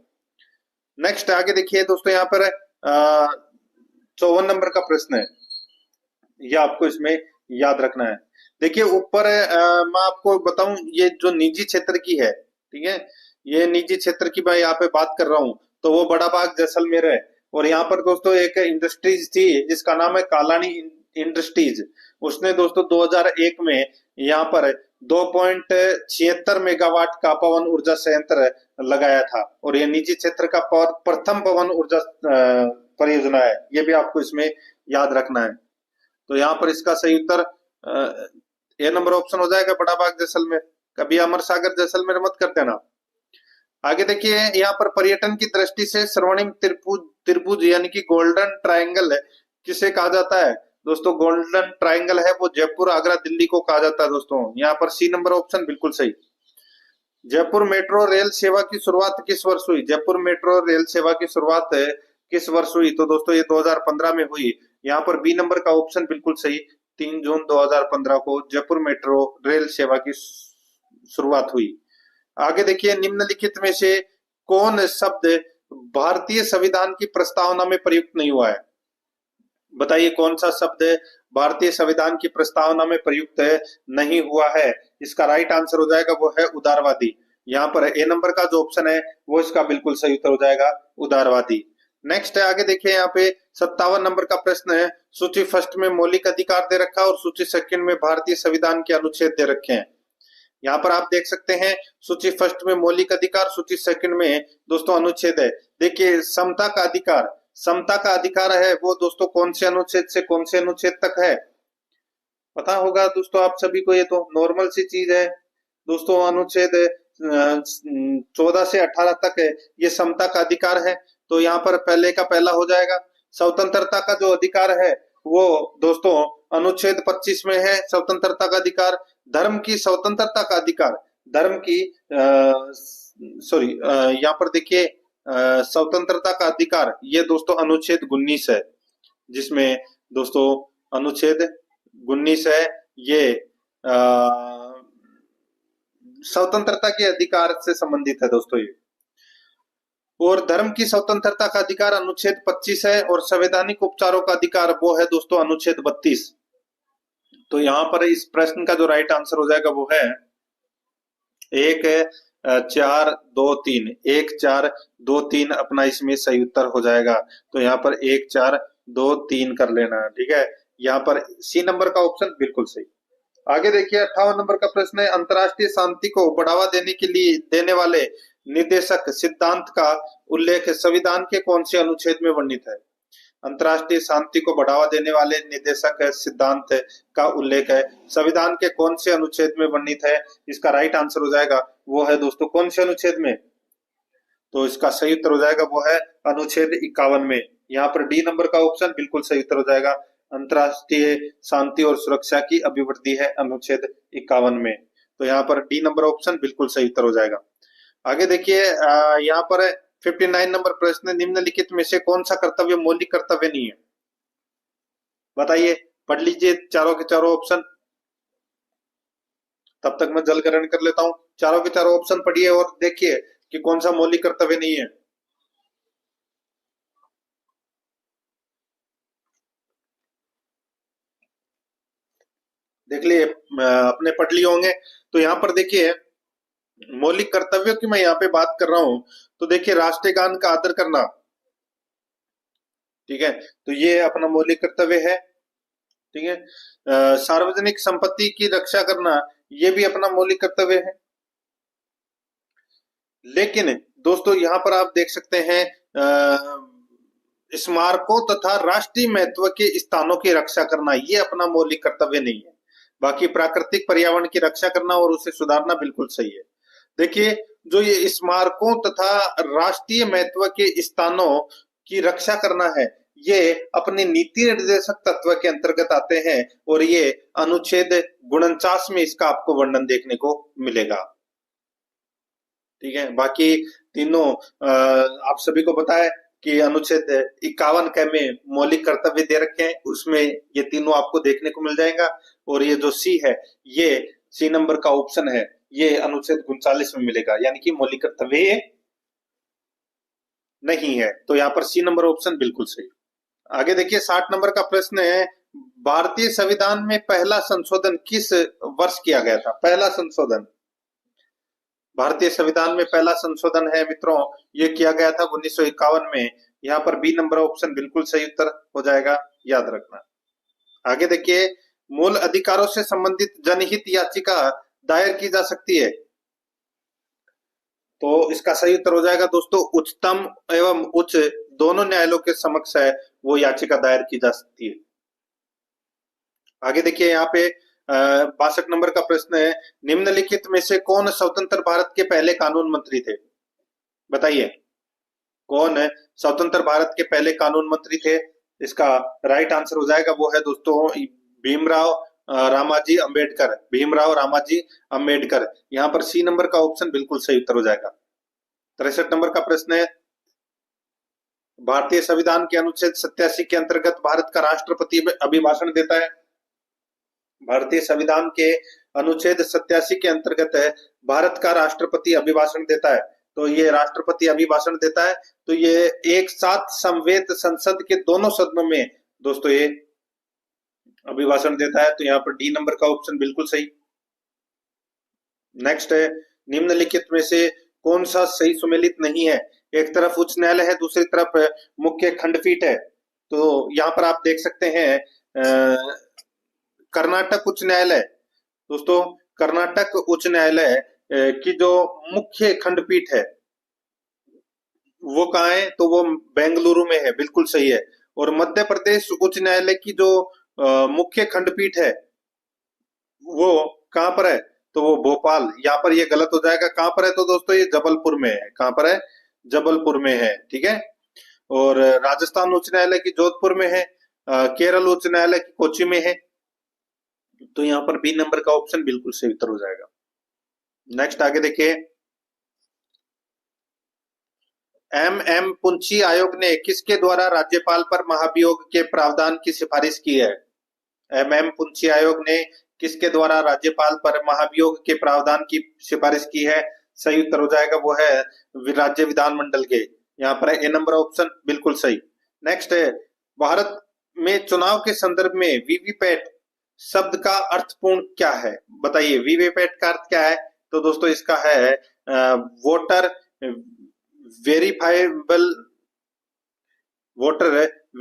Speaker 1: नेक्स्ट आगे देखिए दोस्तों यहाँ पर 54 नंबर का प्रश्न है, ये आपको इसमें याद रखना है। देखिए ऊपर मैं आपको बताऊं ये जो निजी क्षेत्र की है, ठीक है, ये निजी क्षेत्र की मैं यहाँ पे बात कर रहा हूँ तो वो बड़ा बाग जैसलमेर है। और यहाँ पर दोस्तों एक इंडस्ट्रीज थी जिसका नाम है कालानी इंडस्ट्रीज। उसने दोस्तों 2001 में यहाँ पर 2.76 मेगावाट का पवन ऊर्जा संयंत्र लगाया था और ये निजी क्षेत्र का प्रथम पवन ऊर्जा परियोजना है। ये भी आपको इसमें याद रखना है। तो यहाँ पर इसका सही उत्तर ए नंबर ऑप्शन हो जाएगा, बड़ा बाग जैसलमेर। कभी अमर सागर जैसलमेर मत कर देना। आगे देखिए यहाँ पर पर्यटन की दृष्टि से स्वर्णिम त्रिभुज यानी कि गोल्डन ट्रायंगल किसे कहा जाता है? दोस्तों गोल्डन ट्रायंगल है वो जयपुर, आगरा, दिल्ली को कहा जाता है दोस्तों। यहाँ पर सी नंबर ऑप्शन बिल्कुल सही। जयपुर मेट्रो रेल सेवा की शुरुआत किस वर्ष हुई? जयपुर मेट्रो रेल सेवा की शुरुआत किस वर्ष हुई? तो दोस्तों ये 2015 में हुई। यहाँ पर बी नंबर का ऑप्शन बिल्कुल सही। 3 जून 2015 को जयपुर मेट्रो रेल सेवा की शुरुआत हुई। आगे देखिए निम्नलिखित में से कौन शब्द भारतीय संविधान की प्रस्तावना में प्रयुक्त नहीं हुआ है? बताइए कौन सा शब्द भारतीय संविधान की प्रस्तावना में प्रयुक्त नहीं हुआ है? इसका राइट आंसर हो जाएगा वो है उदारवादी। यहाँ पर ए नंबर का जो ऑप्शन है वो इसका बिल्कुल सही उत्तर हो जाएगा, उदारवादी। नेक्स्ट है आगे देखिए यहाँ पे 57 नंबर का प्रश्न है, सूची फर्स्ट में मौलिक अधिकार दे रखा है और सूची सेकंड में भारतीय संविधान के अनुच्छेद दे रखे हैं। यहाँ पर आप देख सकते हैं सूची फर्स्ट में मौलिक अधिकार, सूची सेकंड में दोस्तों अनुच्छेद है। देखिए समता का अधिकार, समता का अधिकार है वो दोस्तों कौन से अनुच्छेद से कौन से अनुच्छेद तक है? पता होगा दोस्तों आप सभी को, ये तो नॉर्मल सी चीज है दोस्तों। अनुच्छेद 14 से 18 तक है, ये समता का अधिकार है। तो यहाँ पर पहले का पहला हो जाएगा। स्वतंत्रता का जो अधिकार है वो दोस्तों अनुच्छेद 25 में है, स्वतंत्रता का अधिकार। धर्म की स्वतंत्रता का अधिकार, धर्म की यहाँ पर देखिए स्वतंत्रता का अधिकार ये दोस्तों अनुच्छेद 19 है, जिसमें दोस्तों अनुच्छेद 19 है ये स्वतंत्रता के अधिकार से संबंधित है दोस्तों ये। और धर्म की स्वतंत्रता का अधिकार अनुच्छेद 25 है और संवैधानिक उपचारों का अधिकार वो है दोस्तों अनुच्छेद 32। तो यहाँ पर इस प्रश्न का जो राइट आंसर हो जाएगा वो है 1 4 2 3, 1 4 2 3 अपना इसमें सही उत्तर हो जाएगा। तो यहाँ पर 1 4 2 3 कर लेना, ठीक है। यहाँ पर सी नंबर का ऑप्शन बिल्कुल सही। आगे देखिए 58 नंबर का प्रश्न है, अंतरराष्ट्रीय शांति को बढ़ावा देने के लिए देने वाले निर्देशक सिद्धांत का उल्लेख संविधान के कौन से अनुच्छेद में वर्णित है? अंतरराष्ट्रीय शांति को बढ़ावा देने वाले निर्देशक सिद्धांत का उल्लेख है संविधान के कौन से अनुच्छेद में वर्णित है? इसका राइट आंसर हो जाएगा वो है दोस्तों कौन से अनुच्छेद में? तो इसका सही उत्तर हो जाएगा वो है अनुच्छेद 51 में। यहाँ पर डी नंबर का ऑप्शन बिल्कुल सही उत्तर हो जाएगा। अंतरराष्ट्रीय शांति और सुरक्षा की अभिवृद्धि है अनुच्छेद 51 में। तो यहाँ पर डी नंबर ऑप्शन बिल्कुल सही उत्तर हो जाएगा। आगे देखिए यहाँ पर 59 नंबर प्रश्न, निम्नलिखित में से कौन सा कर्तव्य मौलिक कर्तव्य नहीं है? बताइए, पढ़ लीजिए चारों के चारों ऑप्शन। तब तक मैं जल ग्रहण कर लेता हूं। चारों के चारों ऑप्शन पढ़िए और देखिए कि कौन सा मौलिक कर्तव्य नहीं है। देख लिए, अपने पढ़ लिए होंगे। तो यहाँ पर देखिए, मौलिक कर्तव्यों की मैं यहाँ पे बात कर रहा हूं। तो देखिए, राष्ट्रीय गान का आदर करना, ठीक है, तो ये अपना मौलिक कर्तव्य है। ठीक है, सार्वजनिक संपत्ति की रक्षा करना, ये भी अपना मौलिक कर्तव्य है। लेकिन दोस्तों, यहाँ पर आप देख सकते हैं, स्मारकों तथा राष्ट्रीय महत्व के स्थानों की रक्षा करना, ये अपना मौलिक कर्तव्य नहीं है। बाकी प्राकृतिक पर्यावरण की रक्षा करना और उसे सुधारना बिल्कुल सही है। देखिए, जो ये स्मारकों तथा राष्ट्रीय महत्व के स्थानों की रक्षा करना है, ये अपने नीति निर्देशक तत्व के अंतर्गत आते हैं और ये अनुच्छेद 49 में इसका आपको वर्णन देखने को मिलेगा। ठीक है, बाकी तीनों आप सभी को पता है कि अनुच्छेद 51 क में मौलिक कर्तव्य दे रखे हैं, उसमें ये तीनों आपको देखने को मिल जाएगा। और ये जो सी है, ये सी नंबर का ऑप्शन है, ये अनुच्छेद 39 में मिलेगा, यानी कि मौलिक कर्तव्य नहीं है। तो यहाँ पर सी नंबर ऑप्शन बिल्कुल सही। आगे देखिए, 60 नंबर का प्रश्न है, भारतीय संविधान में पहला संशोधन किस वर्ष किया गया था? पहला संशोधन, भारतीय संविधान में पहला संशोधन है मित्रों, ये किया गया था 1951 में। यहाँ पर बी नंबर ऑप्शन बिल्कुल सही उत्तर हो जाएगा, याद रखना। आगे देखिए, मूल अधिकारों से संबंधित जनहित याचिका दायर की जा सकती है, तो इसका सही उत्तर हो जाएगा दोस्तों, उच्चतम एवं उच्च दोनों न्यायालयों के समक्ष है वो याचिका दायर की जा सकती है। आगे देखिए, यहाँ पे 62 नंबर का प्रश्न है, निम्नलिखित में से कौन स्वतंत्र भारत के पहले कानून मंत्री थे? बताइए, कौन है स्वतंत्र भारत के पहले कानून मंत्री थे? इसका राइट आंसर हो जाएगा, वो है दोस्तों भीमराव रामाजी अंबेडकर। भीमराव रामाजी अंबेडकर। यहाँ पर सी नंबर का ऑप्शन बिल्कुल सही उत्तर हो जाएगा। 63 नंबर का प्रश्न है, भारतीय संविधान के अनुच्छेद 87 के अंतर्गत भारत का राष्ट्रपति अभिभाषण देता है। भारतीय संविधान के अनुच्छेद 87 के अंतर्गत है भारत का राष्ट्रपति अभिभाषण देता है। तो ये राष्ट्रपति अभिभाषण देता है, तो ये एक साथ समवेत संसद के दोनों सदनों में दोस्तों ये अभिभाषण देता है। तो यहाँ पर डी नंबर का ऑप्शन बिल्कुल सही। नेक्स्ट है, निम्नलिखित में से कौन सा सही सुमेलित नहीं है? एक तरफ उच्च न्यायालय है, दूसरी तरफ मुख्य खंडपीठ है। तो यहाँ पर आप देख सकते हैं कर्नाटक उच्च न्यायालय। दोस्तों, कर्नाटक उच्च न्यायालय की जो मुख्य खंडपीठ है वो कहाँ है? तो वो बेंगलुरु में है, बिल्कुल सही है। और मध्य प्रदेश उच्च न्यायालय की जो मुख्य खंडपीठ है वो कहाँ पर है? तो वो भोपाल। यहाँ पर ये गलत हो जाएगा, कहाँ पर है? तो दोस्तों ये जबलपुर में है। कहाँ पर है? जबलपुर में है, ठीक है। और राजस्थान उच्च न्यायालय की जोधपुर में है, केरल उच्च न्यायालय की कोच्चि में है। तो यहाँ पर बी नंबर का ऑप्शन बिल्कुल सही उत्तर हो जाएगा। नेक्स्ट आगे देखिए, एम पुंछी आयोग ने किसके द्वारा राज्यपाल पर महाभियोग के प्रावधान की सिफारिश की है? एम पुंछी आयोग ने किसके द्वारा राज्यपाल पर महाभियोग के प्रावधान की सिफारिश की है? सही उत्तर हो जाएगा, वो है राज्य विधानमंडल के। यहाँ पर ए नंबर ऑप्शन बिल्कुल सही। नेक्स्ट है, भारत में चुनाव के संदर्भ में वीवीपैट शब्द का अर्थपूर्ण क्या है? बताइए, वीवीपैट का अर्थ क्या है? तो दोस्तों इसका है voter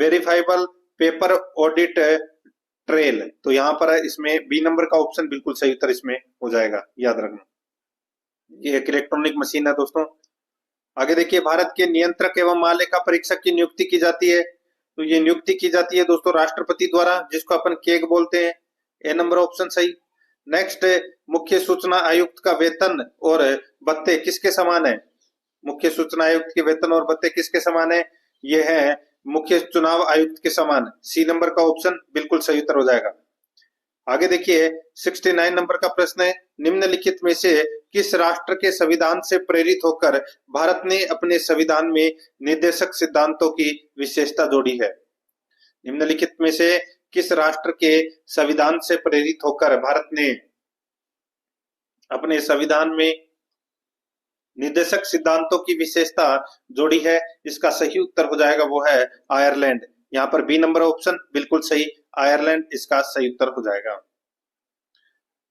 Speaker 1: verifiable paper audit trail. तो यहाँ पर इसमें बी नंबर का ऑप्शन बिल्कुल सही उत्तर इसमें हो जाएगा, याद रखना। ये एक इलेक्ट्रॉनिक मशीन है दोस्तों। आगे देखिए, भारत के नियंत्रक एवं महालेखा परीक्षक की नियुक्ति की जाती है। तो ये नियुक्ति की जाती है दोस्तों राष्ट्रपति द्वारा, जिसको अपन केग बोलते हैं। ए नंबर ऑप्शन सही। नेक्स्ट, मुख्य सूचना आयुक्त का वेतन और भत्ते किसके समान है? मुख्य सूचना आयुक्त के वेतन और भत्ते किसके समान है? ये है मुख्य चुनाव आयुक्त के समान। सी नंबर का ऑप्शन बिल्कुल सही उत्तर हो जाएगा। आगे देखिए, 69 नंबर का प्रश्न है, निम्नलिखित में से किस राष्ट्र के संविधान से प्रेरित होकर भारत ने अपने संविधान में निर्देशक सिद्धांतों की विशेषता जोड़ी है? निम्नलिखित में से किस राष्ट्र के संविधान से प्रेरित होकर भारत ने अपने संविधान में निर्देशक सिद्धांतों की विशेषता जोड़ी है? इसका सही उत्तर हो जाएगा वो है आयरलैंड। यहाँ पर बी नंबर ऑप्शन बिल्कुल सही, आयरलैंड इसका सही उत्तर हो जाएगा।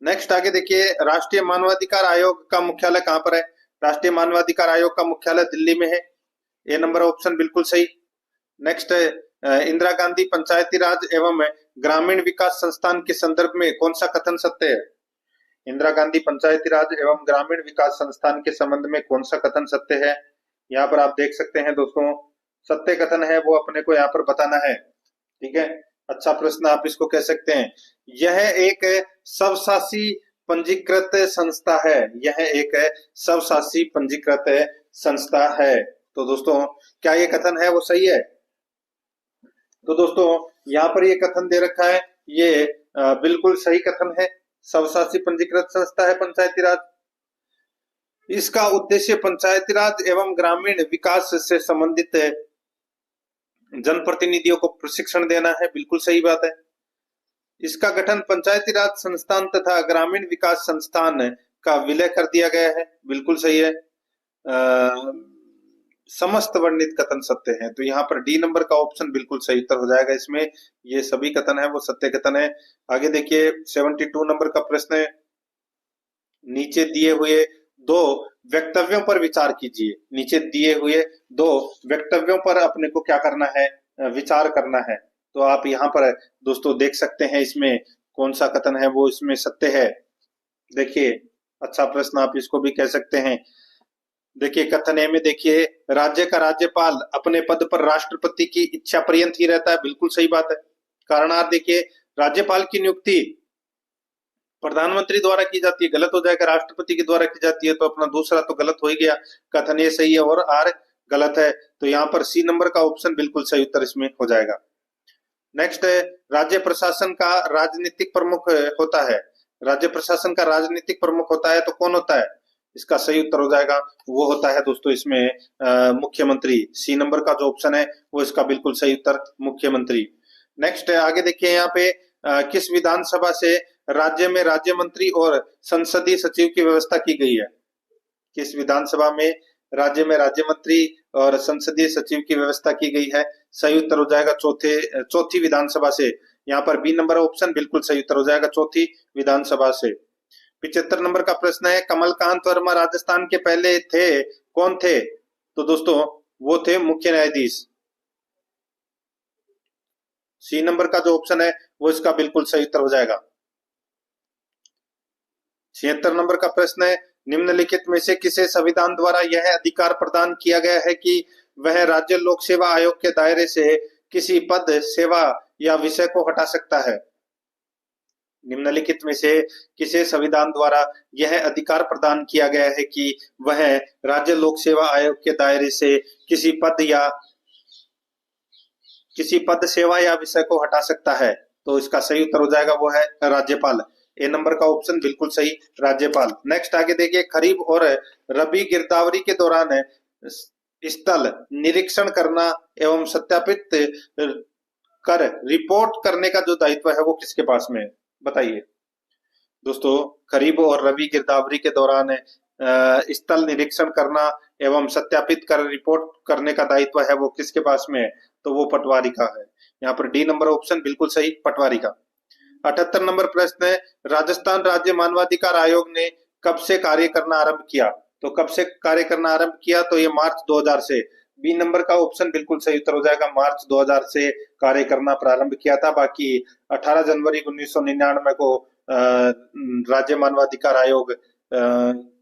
Speaker 1: नेक्स्ट आगे देखिए, राष्ट्रीय मानवाधिकार आयोग का मुख्यालय कहाँ पर है? राष्ट्रीय मानवाधिकार आयोग का मुख्यालय दिल्ली में है। ए नंबर ऑप्शन बिल्कुल सही। नेक्स्ट इंदिरा गांधी पंचायती राज एवं ग्रामीण विकास संस्थान के संदर्भ में कौन सा कथन सत्य है? इंदिरा गांधी पंचायती राज एवं ग्रामीण विकास संस्थान के संबंध में कौन सा कथन सत्य है? यहाँ पर आप देख सकते हैं दोस्तों, सत्य कथन है वो अपने को यहाँ पर बताना है। ठीक है, अच्छा प्रश्न आप इसको कह सकते हैं। यह एक स्वशासी पंजीकृत संस्था है, यह एक स्वशासी पंजीकृत संस्था है। तो दोस्तों क्या ये कथन है वो सही है? तो दोस्तों यहाँ पर ये कथन दे रखा है, ये बिल्कुल सही कथन है। स्वशासी पंजीकृत संस्था है पंचायती राज। इसका उद्देश्य पंचायती राज एवं ग्रामीण विकास से संबंधित जनप्रतिनिधियों को प्रशिक्षण देना है, बिल्कुल सही बात है। इसका गठन पंचायती राज संस्थान तथा ग्रामीण विकास संस्थान का विलय कर दिया गया है, बिल्कुल सही है। समस्त वर्णित कथन सत्य है, तो यहाँ पर डी नंबर का ऑप्शन बिल्कुल सही उत्तर हो जाएगा। इसमें ये सभी कथन है वो सत्य कथन है। आगे देखिए 72 नंबर का प्रश्न है, नीचे दिए हुए दो वक्तव्यों पर विचार कीजिए। नीचे दिए हुए दो वक्तव्यों पर अपने को क्या करना है? विचार करना है। तो आप यहाँ पर दोस्तों देख सकते हैं इसमें कौन सा कथन है वो इसमें सत्य है। देखिए अच्छा प्रश्न आप इसको भी कह सकते हैं। देखिए कथन ए में देखिए, राज्य का राज्यपाल अपने पद पर राष्ट्रपति की इच्छा पर्यंत ही रहता है, बिल्कुल सही बात है। कारणार्थ देखिए, राज्यपाल की नियुक्ति प्रधानमंत्री द्वारा की जाती है, गलत हो जाएगा। राष्ट्रपति के द्वारा की जाती है, तो अपना दूसरा तो गलत हो ही गया। कथन ये सही है और आर गलत है, तो यहाँ पर सी नंबर का ऑप्शन बिल्कुल सही उत्तर इसमें हो जाएगा। नेक्स्ट है, राज्य प्रशासन का राजनीतिक प्रमुख होता है। राज्य प्रशासन का राजनीतिक प्रमुख होता है तो कौन होता है? इसका सही उत्तर हो जाएगा वो होता है दोस्तों इसमें मुख्यमंत्री। सी नंबर का जो ऑप्शन है वो इसका बिल्कुल सही उत्तर मुख्यमंत्री। नेक्स्ट आगे देखिए, यहाँ पे किस विधानसभा से राज्य में राज्य मंत्री और संसदीय सचिव की व्यवस्था की गई है? किस विधानसभा में राज्य मंत्री और संसदीय सचिव की व्यवस्था की गई है? सही उत्तर हो जाएगा चौथी विधानसभा से। यहाँ पर बी नंबर ऑप्शन बिल्कुल सही उत्तर हो जाएगा, चौथी विधानसभा से। 75 नंबर का प्रश्न है, कमलकांत वर्मा राजस्थान के पहले थे, कौन थे? तो दोस्तों वो थे मुख्य न्यायाधीश। सी नंबर का जो ऑप्शन है वो इसका बिल्कुल सही उत्तर हो जाएगा। 76 नंबर का प्रश्न है, निम्नलिखित में से किसे संविधान द्वारा यह अधिकार प्रदान किया गया है कि वह राज्य लोक सेवा आयोग के दायरे से किसी पद, सेवा या विषय को हटा सकता है? निम्नलिखित में से किसे संविधान द्वारा यह अधिकार प्रदान किया गया है कि वह राज्य लोक सेवा आयोग के दायरे से किसी पद, सेवा या विषय को हटा सकता है? तो इसका सही उत्तर हो जाएगा वो है राज्यपाल। ए नंबर का ऑप्शन बिल्कुल सही, राज्यपाल। नेक्स्ट आगे देखिए, खरीफ और रबी गिरदावरी के दौरान स्थल निरीक्षण करना एवं सत्यापित कर रिपोर्ट करने का जो दायित्व है वो किसके पास में है? बताइए दोस्तों, खरीफ और रबी गिरदावरी के दौरान स्थल निरीक्षण करना एवं सत्यापित कर रिपोर्ट करने का दायित्व है वो किसके पास में है? तो वो पटवारी का है। यहाँ पर डी नंबर ऑप्शन बिल्कुल सही, पटवारी का। 78 नंबर प्रश्न है, राजस्थान राज्य मानवाधिकार आयोग ने कब से कार्य करना आरंभ किया? तो कब से कार्य करना आरंभ किया? तो ये मार्च 2000 से। बी नंबर का ऑप्शन बिल्कुल सही उत्तर हो जाएगा, मार्च 2000 से कार्य करना प्रारंभ किया था। बाकी 18 जनवरी 1999 को राज्य मानवाधिकार आयोग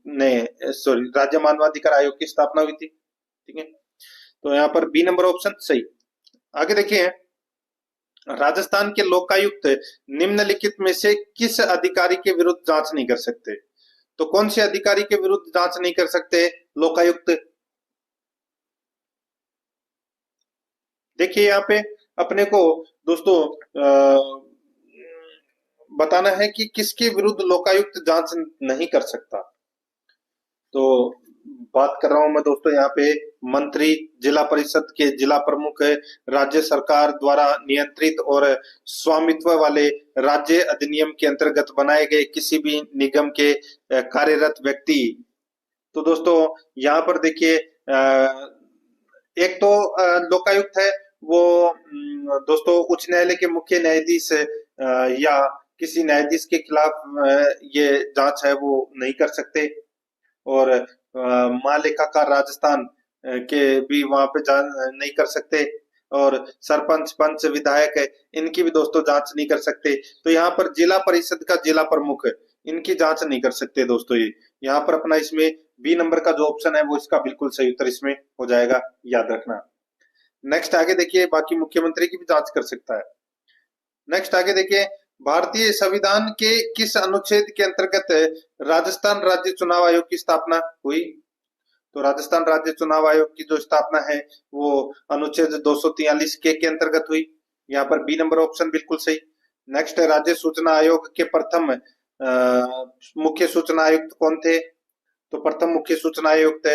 Speaker 1: राज्य मानवाधिकार आयोग की स्थापना हुई थी। ठीक है, तो यहाँ पर बी नंबर ऑप्शन सही। आगे देखिए, राजस्थान के लोकायुक्त निम्नलिखित में से किस अधिकारी के विरुद्ध जांच नहीं कर सकते? तो कौन से अधिकारी के विरुद्ध जांच नहीं कर सकते लोकायुक्त? देखिए यहाँ पे अपने को दोस्तों बताना है कि किसके विरुद्ध लोकायुक्त जांच नहीं कर सकता। तो बात कर रहा हूं मैं दोस्तों यहाँ पे मंत्री, जिला परिषद के जिला प्रमुख, राज्य सरकार द्वारा नियंत्रित और स्वामित्व वाले राज्य अधिनियम के अंतर्गत बनाए गए किसी भी निगम के कार्यरत व्यक्ति। तो दोस्तों यहाँ पर देखिए एक तो लोकायुक्त है, वो दोस्तों उच्च न्यायालय के मुख्य न्यायाधीश या किसी न्यायाधीश के खिलाफ ये जांच है वो नहीं कर सकते। और महालेखाकार राजस्थान के भी वहां पे जांच नहीं कर सकते। और सरपंच, पंच, विधायक है, इनकी भी दोस्तों जांच नहीं कर सकते। तो यहाँ पर जिला परिषद का जिला प्रमुख है, इनकी जांच नहीं कर सकते दोस्तों। ये यहाँ पर अपना इसमें बी नंबर का जो ऑप्शन है वो इसका बिल्कुल सही उत्तर इसमें हो जाएगा, याद रखना। नेक्स्ट आगे देखिए, बाकी मुख्यमंत्री की भी जांच कर सकता है। नेक्स्ट आगे देखिए, भारतीय संविधान के किस अनुच्छेद के अंतर्गत राजस्थान राज्य चुनाव आयोग की स्थापना हुई? तो राजस्थान राज्य चुनाव आयोग की जो स्थापना है वो अनुच्छेद 243 के अंतर्गत हुई। यहाँ पर बी नंबर ऑप्शन बिल्कुल सही। नेक्स्ट, राज्य सूचना आयोग के प्रथम मुख्य सूचना आयुक्त कौन थे? तो प्रथम मुख्य सूचना आयुक्त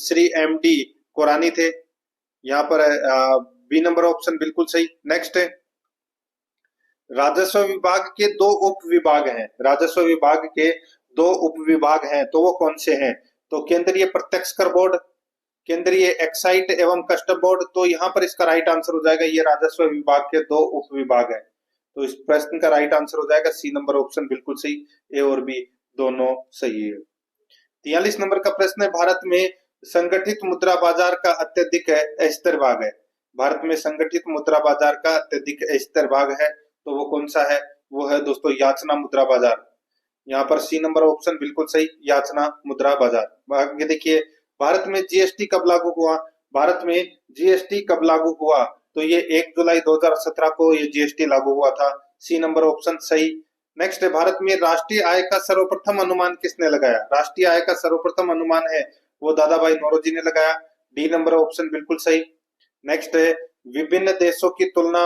Speaker 1: श्री एम.डी. कोरानी थे। यहाँ पर बी नंबर ऑप्शन बिल्कुल सही। नेक्स्ट, राजस्व विभाग के दो उप विभाग हैं, राजस्व विभाग के दो उप विभाग हैं, तो वो कौन से हैं? तो केंद्रीय प्रत्यक्ष कर बोर्ड, केंद्रीय एक्साइज एवं कस्टम बोर्ड। तो यहाँ पर इसका राइट आंसर हो जाएगा, ये राजस्व विभाग के दो उप विभाग है। तो इस प्रश्न का राइट आंसर हो जाएगा सी नंबर ऑप्शन बिल्कुल सही। ए और बी दोनों सही है। 43 नंबर का प्रश्न है, भारत में संगठित मुद्रा बाजार का अत्यधिक अस्थिर भाग है। भारत में संगठित मुद्रा बाजार का अत्यधिक अस्थिर भाग है, तो वो कौन सा है? वो है दोस्तों याचना मुद्रा बाजार। यहाँ पर सी नंबर ऑप्शन बिल्कुल सही, याचना मुद्रा बाजार। आगे देखिए, भारत में जीएसटी कब लागू हुआ? भारत में जीएसटी कब लागू हुआ? तो ये 1 जुलाई 2017 को ये जीएसटी लागू हुआ था। सी नंबर ऑप्शन सही। नेक्स्ट है, भारत में राष्ट्रीय आय का सर्वप्रथम अनुमान किसने लगाया? राष्ट्रीय आय का सर्वप्रथम अनुमान है वो दादा भाई नौरोजी ने लगाया। डी नंबर ऑप्शन बिल्कुल सही। नेक्स्ट है, विभिन्न देशों की तुलना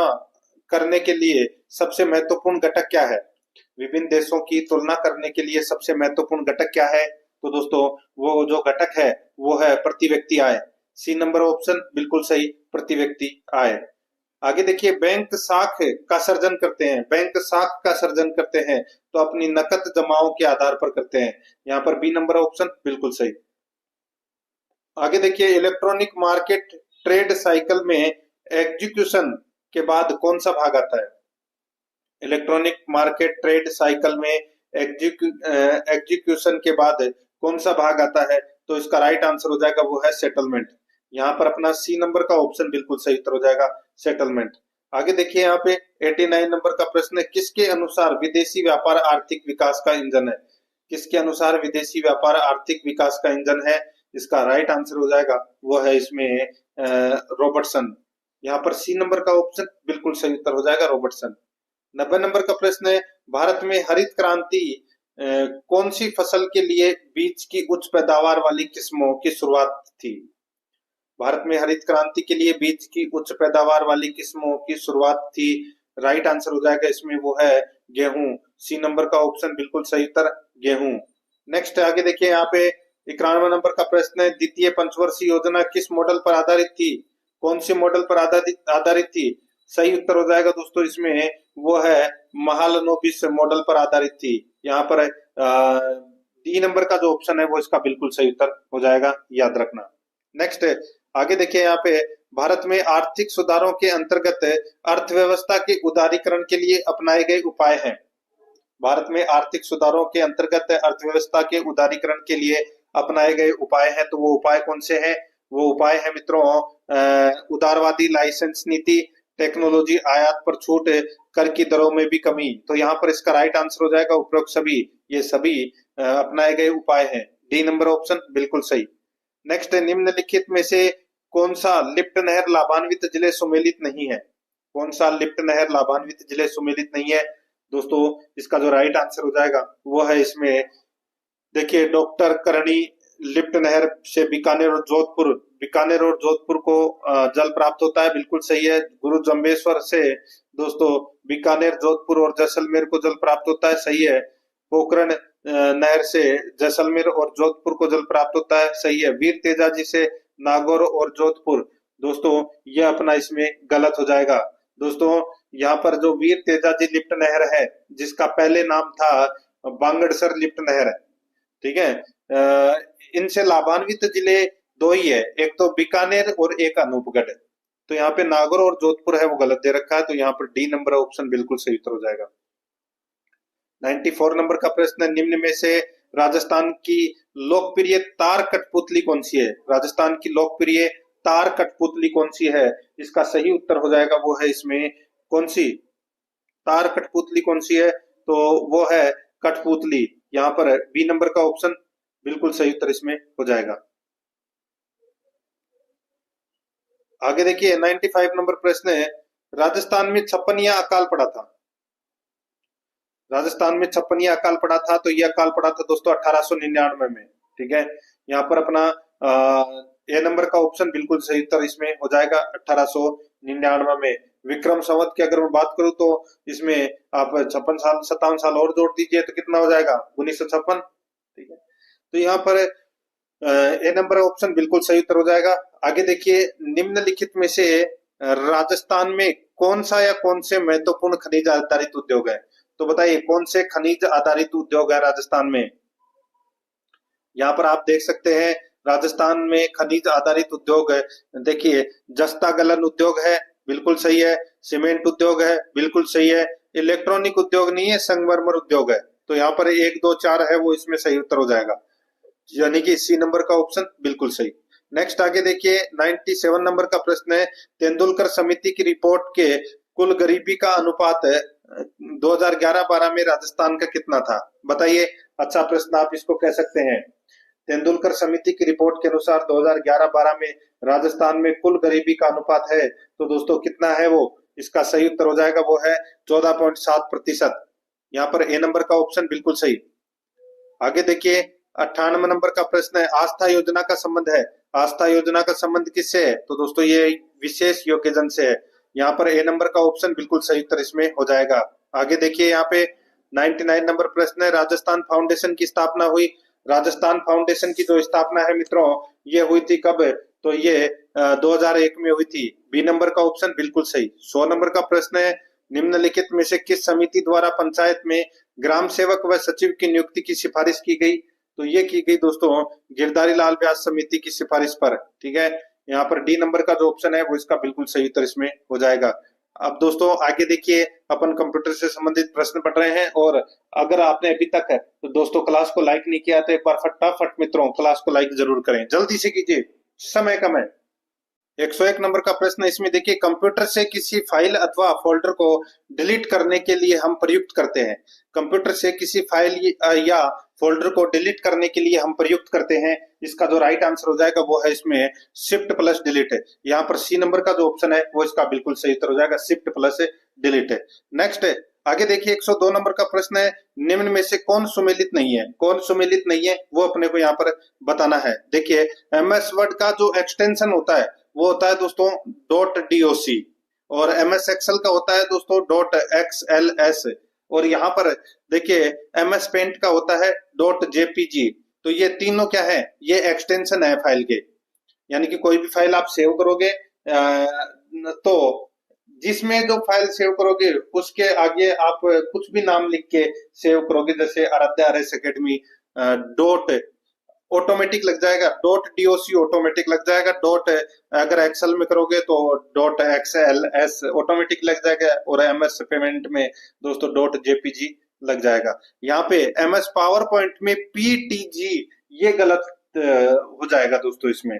Speaker 1: करने के लिए सबसे महत्वपूर्ण घटक क्या है? विभिन्न देशों की तुलना करने के लिए सबसे महत्वपूर्ण घटक क्या है? तो दोस्तों वो जो घटक है वो है प्रति व्यक्ति आय। सी नंबर ऑप्शन बिल्कुल सही, प्रति व्यक्ति आय। आगे देखिए, बैंक साख का सर्जन करते हैं, बैंक साख का सर्जन करते हैं तो अपनी नकद जमाओं के आधार पर करते हैं। यहाँ पर बी नंबर ऑप्शन बिल्कुल सही। आगे देखिए, इलेक्ट्रॉनिक मार्केट ट्रेड साइकिल में एग्जीक्यूशन के बाद कौन सा भाग आता है? इलेक्ट्रॉनिक मार्केट ट्रेड साइकिल में एग्जीक्यूशन के बाद कौन सा भाग आता है? तो इसका राइट आंसर हो जाएगा वो है सेटलमेंट। यहाँ पर अपना सी नंबर का ऑप्शन बिल्कुल सही उत्तर हो जाएगा, सेटलमेंट। आगे देखिए, यहाँ पे 89 नंबर का प्रश्न है, किसके अनुसार विदेशी व्यापार आर्थिक विकास का इंजन है? किसके अनुसार विदेशी व्यापार आर्थिक विकास का इंजन है? इसका राइट आंसर हो जाएगा वो है इसमें रॉबर्टसन। यहाँ पर सी नंबर का ऑप्शन बिल्कुल सही उत्तर हो जाएगा, रॉबर्टसन। 90 नंबर का प्रश्न है, भारत में हरित क्रांति कौन सी फसल के लिए बीज की उच्च पैदावार वाली किस्मों की शुरुआत थी? भारत में हरित क्रांति के लिए बीज की उच्च पैदावार वाली किस्मों की शुरुआत थी। राइट आंसर हो जाएगा इसमें वो है गेहूं। सी नंबर का ऑप्शन बिल्कुल सही उत्तर, गेहूं। नेक्स्ट आगे देखिए, यहाँ पे 91 नंबर का प्रश्न है, द्वितीय पंचवर्षीय योजना किस मॉडल पर आधारित थी? कौन से मॉडल पर आधारित थी? सही उत्तर हो जाएगा दोस्तों इसमें वो है महालनोबिस मॉडल पर आधारित थी। यहाँ पर डी नंबर का जो ऑप्शन है वो इसका बिल्कुल सही उत्तर हो जाएगा, याद रखना। नेक्स्ट आगे देखिए, यहाँ पे भारत में आर्थिक सुधारों के अंतर्गत अर्थव्यवस्था के उदारीकरण के लिए अपनाए गए उपाय हैं। भारत में आर्थिक सुधारों के अंतर्गत अर्थव्यवस्था के उदारीकरण के लिए अपनाए गए उपाय हैं, तो वो उपाय कौन से हैं? वो उपाय है मित्रों, उदारवादी लाइसेंस नीति, टेक्नोलॉजी आयात पर छूट, कर की दरों में भी कमी। तो यहाँ पर इसका राइट आंसर हो जाएगा उपरोक्त सभी, ये सभी अपनाए गए उपाय हैं। डी नंबर ऑप्शन बिल्कुल सही। नेक्स्ट, निम्नलिखित में से कौन सा लिफ्ट नहर लाभान्वित जिले सुमेलित नहीं है? कौन सा लिफ्ट नहर लाभान्वित जिले सुमेलित नहीं है? दोस्तों इसका जो राइट आंसर हो जाएगा वो है इसमें देखिए, डॉक्टर करणी लिफ्ट नहर से बीकानेर और जोधपुर को जल प्राप्त होता है, बिल्कुल सही है। गुरु जम्बेश्वर से दोस्तों बीकानेर, जोधपुर और जैसलमेर को जल प्राप्त होता है, सही है। पोखरण नहर से जैसलमेर और जोधपुर को जल प्राप्त होता है, सही है। वीर तेजाजी से नागौर और जोधपुर, दोस्तों ये अपना इसमें गलत हो जाएगा। दोस्तों यहाँ पर जो वीर तेजाजी लिफ्ट नहर है, जिसका पहले नाम था बांगड़सर लिफ्ट नहर, ठीक है। इनसे लाभान्वित जिले दो ही है, एक तो बीकानेर और एक अनूपगढ़। तो यहाँ पे नागौर और जोधपुर है वो गलत दे रखा है, तो यहाँ पर डी नंबर ऑप्शन बिल्कुल सही उत्तर हो जाएगा। 94 नंबर का प्रश्न, निम्न में से राजस्थान की लोकप्रिय तार कठपुतली कौन सी है? राजस्थान की लोकप्रिय तार कठपुतली कौन सी है? इसका सही उत्तर हो जाएगा वो है इसमें कौन सी तार कठपुतली कौन सी है? तो वो है कठपुतली। यहाँ पर बी नंबर का ऑप्शन बिल्कुल सही उत्तर इसमें हो जाएगा। आगे देखिए 95 नंबर प्रश्न है, राजस्थान में छप्पनिया अकाल पड़ा था। राजस्थान में छप्पनिया अकाल पड़ा था, तो यह अकाल पड़ा था दोस्तों 1899 में, ठीक है। यहाँ पर अपना ए नंबर का ऑप्शन बिल्कुल सही उत्तर इसमें हो जाएगा 1899 में। विक्रम संवत की अगर मैं बात करूं तो इसमें आप 56 साल 57 साल और जोड़ दीजिए तो कितना हो जाएगा 1956, ठीक है। तो यहाँ पर ए नंबर ऑप्शन बिल्कुल सही उत्तर हो जाएगा। आगे देखिए, निम्नलिखित में से राजस्थान में कौन सा या कौन से महत्वपूर्ण खनिज आधारित उद्योग है? तो बताइए कौन से खनिज आधारित उद्योग है राजस्थान में? यहाँ पर आप देख सकते हैं राजस्थान में खनिज आधारित उद्योग है। देखिए, जस्ता गलन उद्योग है, बिल्कुल सही है। सीमेंट उद्योग है, बिल्कुल सही है। इलेक्ट्रॉनिक उद्योग नहीं है, संगमरमर उद्योग है। तो यहाँ पर 1 2 4 है वो इसमें सही उत्तर हो जाएगा, यानी कि सी नंबर का ऑप्शन बिल्कुल सही। नेक्स्ट आगे देखिए 97 नंबर का प्रश्न है, तेंदुलकर समिति की रिपोर्ट के कुल गरीबी का अनुपात 2011-12 में राजस्थान का कितना था? बताइए, अच्छा प्रश्न आप इसको कह सकते हैं। तेंदुलकर समिति की रिपोर्ट के अनुसार 2011-12 में राजस्थान में कुल गरीबी का अनुपात है, तो दोस्तों कितना है वो? इसका सही उत्तर हो जाएगा वो है 14.7%। यहाँ पर ए नंबर का ऑप्शन बिल्कुल सही। आगे देखिए 98 नंबर का प्रश्न है, आस्था योजना का संबंध है। आस्था योजना का संबंध किससे है? तो दोस्तों ये विशेष योग्यजन से है। यहाँ पर ए नंबर का ऑप्शन बिल्कुल सही उत्तर इसमें हो जाएगा। आगे देखिए यहाँ पे 99 नंबर प्रश्न है, राजस्थान फाउंडेशन की स्थापना हुई। राजस्थान फाउंडेशन की जो स्थापना है मित्रों, ये हुई थी कब? तो ये 2001 में हुई थी। बी नंबर का ऑप्शन बिल्कुल सही। 100 नंबर का प्रश्न है, निम्नलिखित में से किस समिति द्वारा पंचायत में ग्राम सेवक व सचिव की नियुक्ति की सिफारिश की गई? तो ये की गई दोस्तों गिरधारी लाल व्यास समिति की सिफारिश पर, ठीक है। यहाँ पर डी नंबर का जो ऑप्शन है वो इसका बिल्कुल सही उत्तर इसमें हो जाएगा। अब दोस्तों आगे देखिए, अपन कंप्यूटर से संबंधित प्रश्न पढ़ रहे हैं, और अगर आपने अभी तक है तो दोस्तों क्लास को लाइक नहीं किया तो एक बार फटाफट मित्रों क्लास को लाइक जरूर करें, जल्दी से कीजिए, समय कम है। 101 नंबर का प्रश्न इसमें देखिए, कंप्यूटर से किसी फाइल अथवा फोल्डर को डिलीट करने के लिए हम प्रयुक्त करते हैं। कंप्यूटर से किसी फाइल या फोल्डर को डिलीट करने के लिए हम प्रयुक्त करते हैं। इसका जो राइट आंसर हो जाएगा वो है इसमें शिफ्ट प्लस डिलीट है। यहाँ पर सी नंबर का जो ऑप्शन है वो इसका बिल्कुल सही उत्तर हो जाएगा, शिफ्ट प्लस डिलीट है। नेक्स्ट है आगे देखिए 102 नंबर का प्रश्न है, निम्न में से कौन सुमेलित नहीं है? कौन सुमेलित नहीं है वो अपने को यहाँ पर बताना है। देखिए, एमएस वर्ड का जो एक्सटेंशन होता है वो होता है दोस्तों .doc, और एमएस एक्सेल का होता है दोस्तों .xls, और यहाँ पर देखिए एमएस पेंट का होता है .jpg। तो ये तीनों क्या है? ये एक्सटेंशन है फाइल के, यानी कि कोई भी फाइल आप सेव करोगे तो जिसमें जो फाइल सेव करोगे उसके आगे आप कुछ भी नाम लिख के सेव करोगे, जैसे Aaradhya RS academy dot automatic लग जाएगा, .doc ऑटोमेटिक लग जाएगा, अगर एक्सेल में करोगे तो .xls ऑटोमेटिक लग जाएगा, और एमएस पेमेंट में दोस्तों .jpg लग जाएगा। यहाँ पे एमएस पावर पॉइंट में PTG ये गलत हो जाएगा दोस्तों इसमें।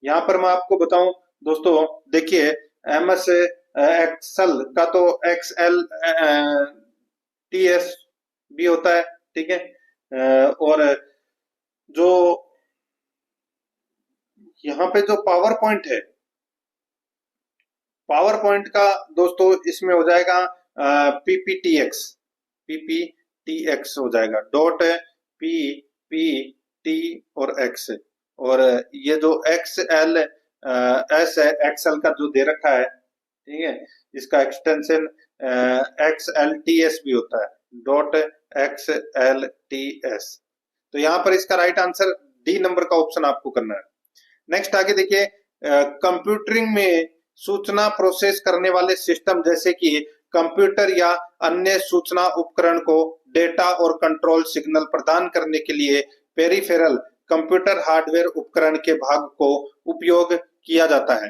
Speaker 1: यहाँ पर मैं आपको बताऊं दोस्तों, देखिए एमएस एक्सेल का तो XLTS भी होता है, ठीक है। और जो यहाँ पे जो पावर पॉइंट है, पावर पॉइंट का दोस्तों इसमें हो जाएगा PPTX हो जाएगा, .PPT और X, और ये जो XLS है एक्सेल का जो दे रखा है, ठीक है, इसका एक्सटेंशन XLTS भी होता है, .XLTS। तो यहाँ पर इसका राइट आंसर डी नंबर का ऑप्शन आपको करना है। नेक्स्ट आगे देखिए, कंप्यूटरिंग में सूचना प्रोसेस करने वाले सिस्टम जैसे कि कंप्यूटर या अन्य सूचना उपकरण को डेटा और कंट्रोल सिग्नल प्रदान करने के लिए पेरिफेरल कंप्यूटर हार्डवेयर उपकरण के भाग को उपयोग किया जाता है।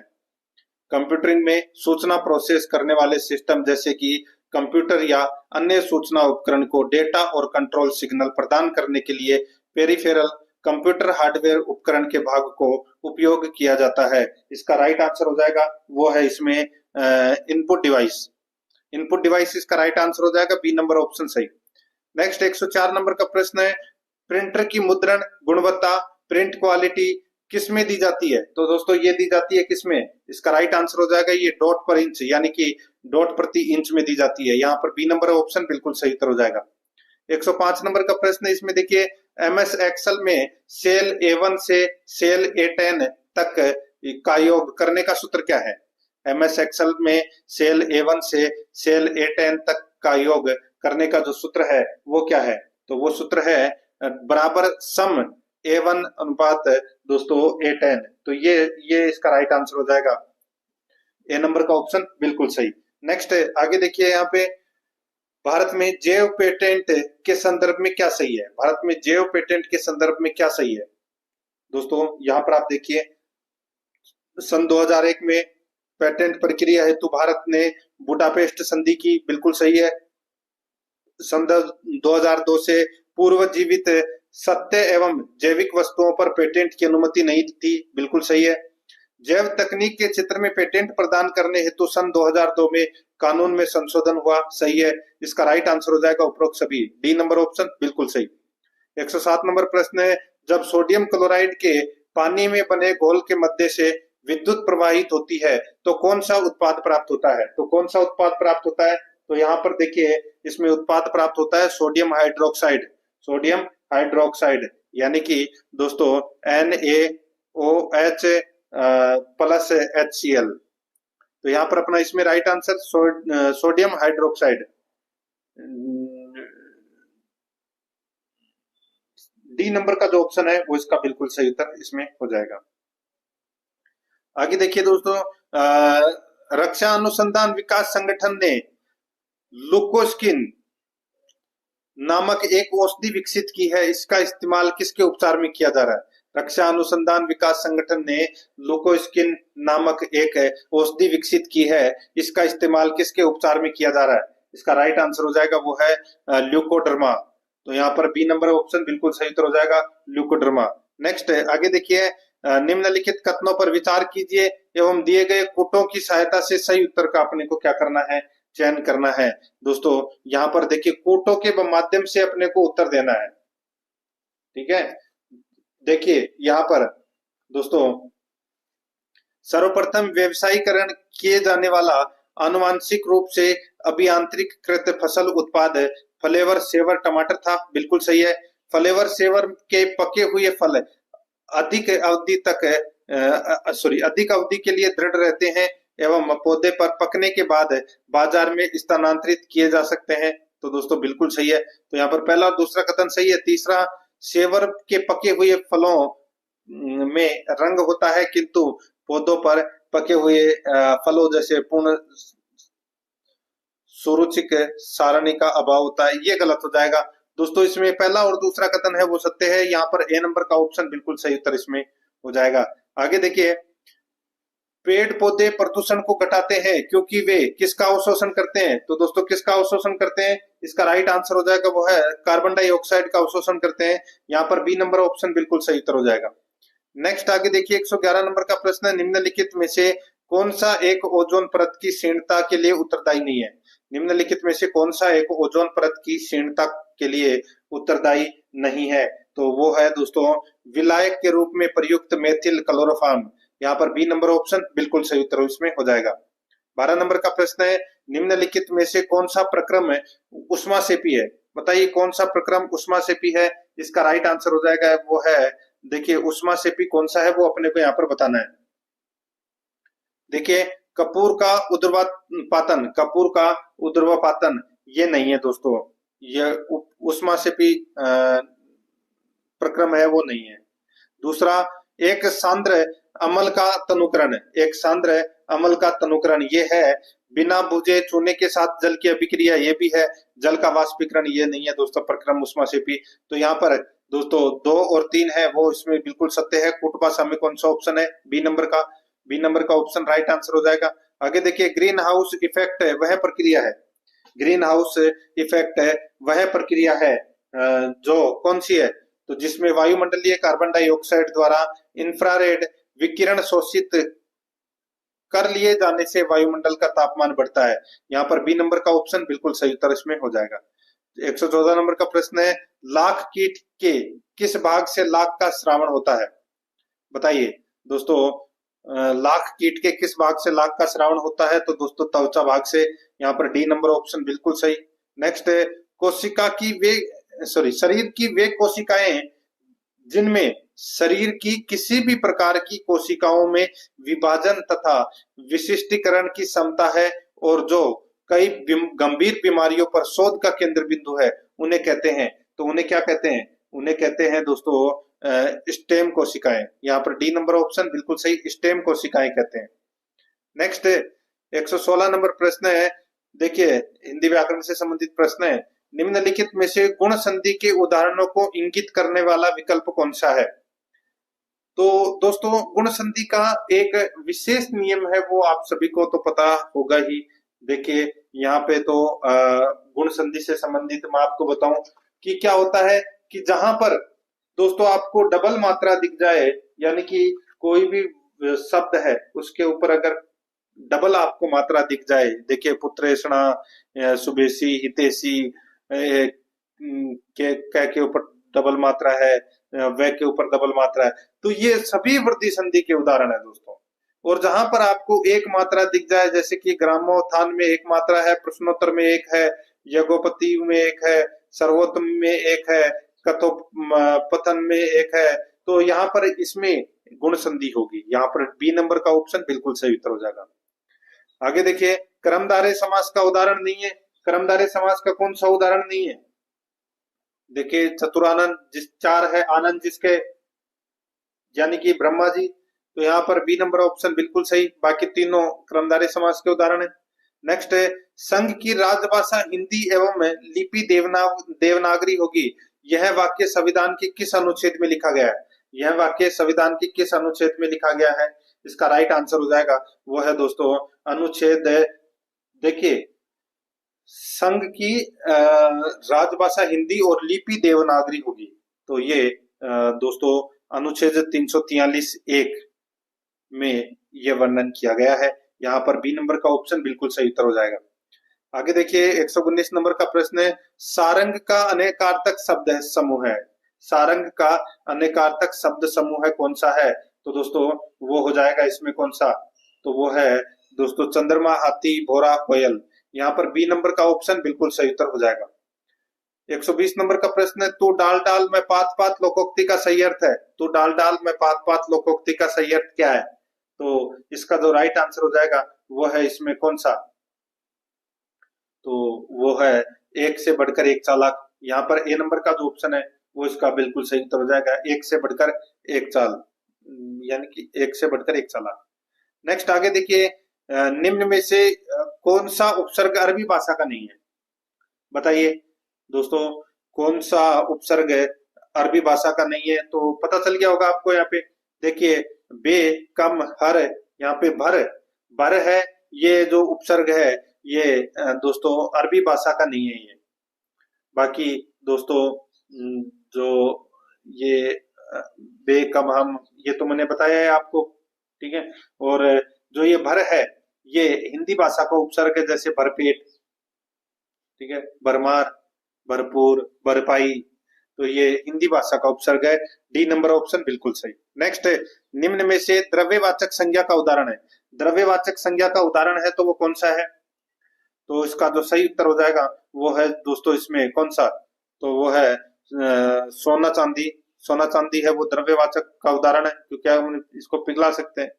Speaker 1: कंप्यूटरिंग में सूचना प्रोसेस करने वाले सिस्टम जैसे कि कंप्यूटर या अन्य सूचना उपकरण को डेटा और कंट्रोल सिग्नल प्रदान करने के लिए पेरिफेरल कंप्यूटर हार्डवेयर उपकरण के भाग को उपयोग किया जाता है। इसका राइट आंसर हो जाएगा वो है इसमें इनपुट डिवाइस। इनपुट डिवाइस इसका राइट आंसर हो जाएगा, बी नंबर ऑप्शन सही। नेक्स्ट 104 नंबर का प्रश्न है, प्रिंटर की मुद्रण गुणवत्ता प्रिंट क्वालिटी किसमें दी जाती है? तो दोस्तों ये दी जाती है किसमें? इसका राइट आंसर हो जाएगा ये डॉट पर इंच यानी कि डॉट प्रति इंच में दी जाती है। यहाँ पर बी नंबर ऑप्शन बिल्कुल सही उत्तर हो जाएगा। 105 नंबर का प्रश्न है, इसमें देखिए एमएस एक्सेल में सेल A1 से सेल A10 तक का योग करने का सूत्र क्या है? एमएस एक्सेल में सेल A1 से सेल A10 तक का योग करने का जो सूत्र है वो क्या है? तो वो सूत्र है बराबर सम A1 अनुपात दोस्तों A10। तो ये इसका राइट आंसर हो जाएगा, ए नंबर का ऑप्शन बिल्कुल सही। नेक्स्ट आगे देखिए, यहाँ पे भारत में जैव पेटेंट के संदर्भ में क्या सही है? भारत में जैव पेटेंट के संदर्भ में क्या सही है? दोस्तों यहाँ पर आप देखिए, सन 2001 में पेटेंट प्रक्रिया हेतु भारत ने बुडापेस्ट संधि की, बिल्कुल सही है। सन 2002 से पूर्व जीवित सत्य एवं जैविक वस्तुओं पर पेटेंट की अनुमति नहीं थी, बिल्कुल सही है। जैव तकनीक के क्षेत्र में पेटेंट प्रदान करने हेतु सन 2002 में कानून में संशोधन हुआ, सही है। इसका राइट आंसर हो जाएगा उपरोक्त सभी, डी नंबर ऑप्शन बिल्कुल सही। 107 नंबर प्रश्न है, जब सोडियम क्लोराइड के पानी में बने घोल के मध्य से विद्युत प्रवाहित होती है तो कौन सा उत्पाद प्राप्त होता है? तो कौन सा उत्पाद प्राप्त होता है? तो यहाँ पर देखिए इसमें उत्पाद प्राप्त होता है सोडियम हाइड्रोक्साइड। सोडियम हाइड्रोक्साइड यानी कि दोस्तों NaOH प्लस HCl। तो यहाँ पर अपना इसमें right answer sodium hydroxide, D number का जो ऑप्शन है वो इसका बिल्कुल सही उत्तर इसमें हो जाएगा। आगे देखिए दोस्तों, रक्षा अनुसंधान विकास संगठन ने लुकोस्किन नामक एक औषधि विकसित की है, इसका इस्तेमाल किसके उपचार में किया जा रहा है? रक्षा अनुसंधान विकास संगठन ने लुकोस्किन नामक एक औषधि विकसित की है, इसका इस्तेमाल किसके उपचार में किया जा रहा है? इसका राइट आंसर हो जाएगा वो है ल्यूकोडर्मा। तो यहाँ पर बी नंबर ऑप्शन बिल्कुल सही उत्तर हो जाएगा, ल्यूकोडर्मा। नेक्स्ट आगे देखिए, निम्नलिखित कथनों पर विचार कीजिए एवं दिए गए कोटों की सहायता से सही उत्तर का अपने को क्या करना है? चयन करना है। दोस्तों यहाँ पर देखिए कोटों के माध्यम से अपने को उत्तर देना है, ठीक है। देखिए यहाँ पर दोस्तों, सर्वप्रथम व्यवसायीकरण किए जाने वाला आनुवांशिक रूप से अभियांत्रिकृत फसल उत्पाद फ्लेवर सेवर टमाटर था, बिल्कुल सही है। फ्लेवर सेवर के पके हुए फल अधिक अवधि के लिए दृढ़ रहते हैं एवं पौधे पर पकने के बाद बाजार में स्थानांतरित किए जा सकते हैं। तो दोस्तों बिल्कुल सही है। तो यहाँ पर पहला और दूसरा कथन सही है। तीसरा, सेवर के पके हुए फलों में रंग होता है किंतु पौधों पर पके हुए फलों जैसे पूर्ण सुरुचिक सारणी का अभाव होता है, ये गलत हो जाएगा। दोस्तों इसमें पहला और दूसरा कथन है वो सत्य है, यहाँ पर ए नंबर का ऑप्शन बिल्कुल सही उत्तर इसमें हो जाएगा। आगे देखिए, पेड़ पौधे प्रदूषण को घटाते हैं क्योंकि वे किसका अवशोषण करते हैं? तो दोस्तों किसका अवशोषण करते हैं? इसका राइट आंसर हो जाएगा वो है कार्बन डाइऑक्साइड का अवशोषण करते हैं। यहाँ पर बी नंबर ऑप्शन बिल्कुल सही उत्तर हो जाएगा। नेक्स्ट आगे देखिए, 111 नंबर का प्रश्न है, निम्नलिखित में से कौन सा एक ओजोन परत की क्षीणता के लिए उत्तरदायी नहीं है? निम्नलिखित में से कौन सा एक ओजोन परत की क्षीणता के लिए उत्तरदायी नहीं है? तो वो है दोस्तों विलायक के रूप में प्रयुक्त मेथिल क्लोरोफॉर्म। यहाँ पर बी नंबर ऑप्शन बिल्कुल सही उत्तर इसमें हो जाएगा। 12 नंबर का प्रश्न है, निम्नलिखित में से कौन सा प्रक्रम ऊष्मासेपी है? बताइए कौन सा प्रक्रम ऊष्मासेपी है? इसका राइट आंसर हो जाएगा वो है, देखिए ऊष्मासेपी कौन सा है वो अपने को यहाँ पर बताना है। देखिए कपूर का उर्ध्वपातन ये नहीं है दोस्तों, ये ऊष्मासेपी प्रक्रम है वो नहीं है। दूसरा, एक सांद्र अम्ल का तनुकरण, एक सांद्र अम्ल का तनुकरण ये है। बिना बुझे चूने के साथ जल की अभिक्रिया ये भी है। जल का वाष्पीकरण ये नहीं है दोस्तों, प्रक्रम ऊष्माक्षेपी। तो यहाँ पर दोस्तों 2 और 3 है वो इसमें बिल्कुल सत्य है। कुटुंबा में कौन सा ऑप्शन है? बी नंबर का ऑप्शन राइट आंसर हो जाएगा। आगे देखिए, ग्रीन हाउस इफेक्ट है वह प्रक्रिया है, ग्रीन हाउस इफेक्ट है वह प्रक्रिया है जो कौन सी है? तो जिसमें वायुमंडलीय कार्बन डाइऑक्साइड द्वारा इंफ्रारेड विकिरण शोषित कर लिए जाने से वायुमंडल का तापमान बढ़ता है। यहाँ पर बी नंबर का ऑप्शन बिल्कुल सही उत्तर इसमें हो जाएगा। 114 नंबर का प्रश्न है, लाख कीट के किस भाग से लाख का श्रावण होता है? बताइए दोस्तों, लाख कीट के किस भाग से लाख का श्रावण होता है? तो दोस्तों त्वचा भाग से। यहाँ पर डी नंबर ऑप्शन बिल्कुल सही। नेक्स्ट है, कोशिका की वे शरीर की वे कोशिकाएं जिनमें शरीर की किसी भी प्रकार की कोशिकाओं में विभाजन तथा विशिष्टीकरण की क्षमता है और जो कई गंभीर बीमारियों पर शोध का केंद्र बिंदु है, उन्हें कहते हैं। तो उन्हें क्या कहते हैं? उन्हें कहते हैं दोस्तों स्टेम कोशिकाएं। यहाँ पर डी नंबर ऑप्शन बिल्कुल सही, स्टेम कोशिकाएं कहते हैं। नेक्स्ट 116 नंबर प्रश्न है, देखिए हिंदी व्याकरण से संबंधित प्रश्न है, निम्नलिखित में से गुण संधि के उदाहरणों को इंगित करने वाला विकल्प कौन सा है? तो दोस्तों गुण संधि का एक विशेष नियम है, वो आप सभी को तो पता होगा ही। देखिए यहाँ पे तो गुण संधि से संबंधित मैं आपको बताऊं कि क्या होता है कि जहां पर दोस्तों आपको डबल मात्रा दिख जाए, यानी कि कोई भी शब्द है उसके ऊपर अगर डबल आपको मात्रा दिख जाए, देखिए पुत्रेषणा, सुबेसी, हितेशी के ऊपर डबल मात्रा है, वे के ऊपर डबल मात्रा है, तो ये सभी वृद्धि संधि के उदाहरण है दोस्तों। और जहां पर आपको एक मात्रा दिख जाए, जैसे कि ग्रामोत्थान में एक मात्रा है, प्रश्नोत्तर में एक है, यज्ञोपति में एक है, सर्वोत्तम में एक है, कथोपकथन में एक है, तो यहाँ पर इसमें गुण संधि होगी। यहाँ पर बी नंबर का ऑप्शन बिल्कुल सही उत्तर हो जाएगा। आगे देखिए, कर्मधारय समास का उदाहरण नहीं है। कर्मधारय समास का कौन सा उदाहरण नहीं है? देखिए चतुरानंद, जिस 4 है आनंद जिसके, यानी कि ब्रह्मा जी। तो यहाँ पर बी नंबर ऑप्शन बिल्कुल सही, बाकी तीनों कर्मधारय समास के उदाहरण है। नेक्स्ट है, संघ की राजभाषा हिंदी एवं लिपि देवनागरी होगी, यह वाक्य संविधान के किस अनुच्छेद में लिखा गया है? यह वाक्य संविधान के किस अनुच्छेद में लिखा गया है? इसका राइट आंसर हो जाएगा, वो है दोस्तों अनुच्छेद, देखिए संघ की राजभाषा हिंदी और लिपि देवनागरी होगी, तो ये दोस्तों अनुच्छेद 343(1) में यह वर्णन किया गया है। यहाँ पर बी नंबर का ऑप्शन बिल्कुल सही उत्तर हो जाएगा। आगे देखिए 119 नंबर का प्रश्न है, सारंग का अनेकार्थक शब्द समूह है। सारंग का अनेकार्थक शब्द समूह है कौन सा है? तो दोस्तों वो हो जाएगा इसमें कौन सा? तो वो है दोस्तों चंद्रमा, हाथी, भोरा, कोयल। यहाँ पर बी नंबर का ऑप्शन बिल्कुल सही उत्तर हो जाएगा। 120 नंबर का प्रश्न है, तू डाल डाल में पात पात लोकोक्ति का सही अर्थ है। तू डाल डाल में पात पात लोकोक्ति का सही अर्थ क्या है? तो इसका जो राइट आंसर हो जाएगा वो है इसमें कौन सा? तो वो है एक से बढ़कर एक चालाक। यहाँ पर ए नंबर का जो ऑप्शन है वो इसका बिल्कुल सही उत्तर हो जाएगा, एक से बढ़कर एक चाल, यानी कि एक से बढ़कर एक चालाक। नेक्स्ट आगे देखिए, निम्न में से कौन सा उपसर्ग अरबी भाषा का नहीं है? बताइए दोस्तों, कौन सा उपसर्ग अरबी भाषा का नहीं है? तो पता चल गया होगा आपको। यहाँ पे देखिए बे, कम, हर, यहाँ पे भर, भर है, ये जो उपसर्ग है ये दोस्तों अरबी भाषा का नहीं है ये। बाकी दोस्तों जो ये बे, कम, हम, ये तो मैंने बताया है आपको, ठीक है। और जो ये भर है ये हिंदी भाषा का उपसर्ग है, जैसे भरपेट, ठीक है, भरमार, भरपूर, भरपाई, तो ये हिंदी भाषा का उपसर्ग है। डी नंबर ऑप्शन बिल्कुल सही। नेक्स्ट है, निम्न में से द्रव्यवाचक संज्ञा का उदाहरण है। द्रव्यवाचक संज्ञा का उदाहरण है तो वो कौन सा है? तो इसका जो सही उत्तर हो जाएगा वो है दोस्तों इसमें कौन सा? तो वो है सोना चांदी। सोना चांदी है वो द्रव्यवाचक का उदाहरण है, क्योंकि हम इसको पिघला सकते हैं।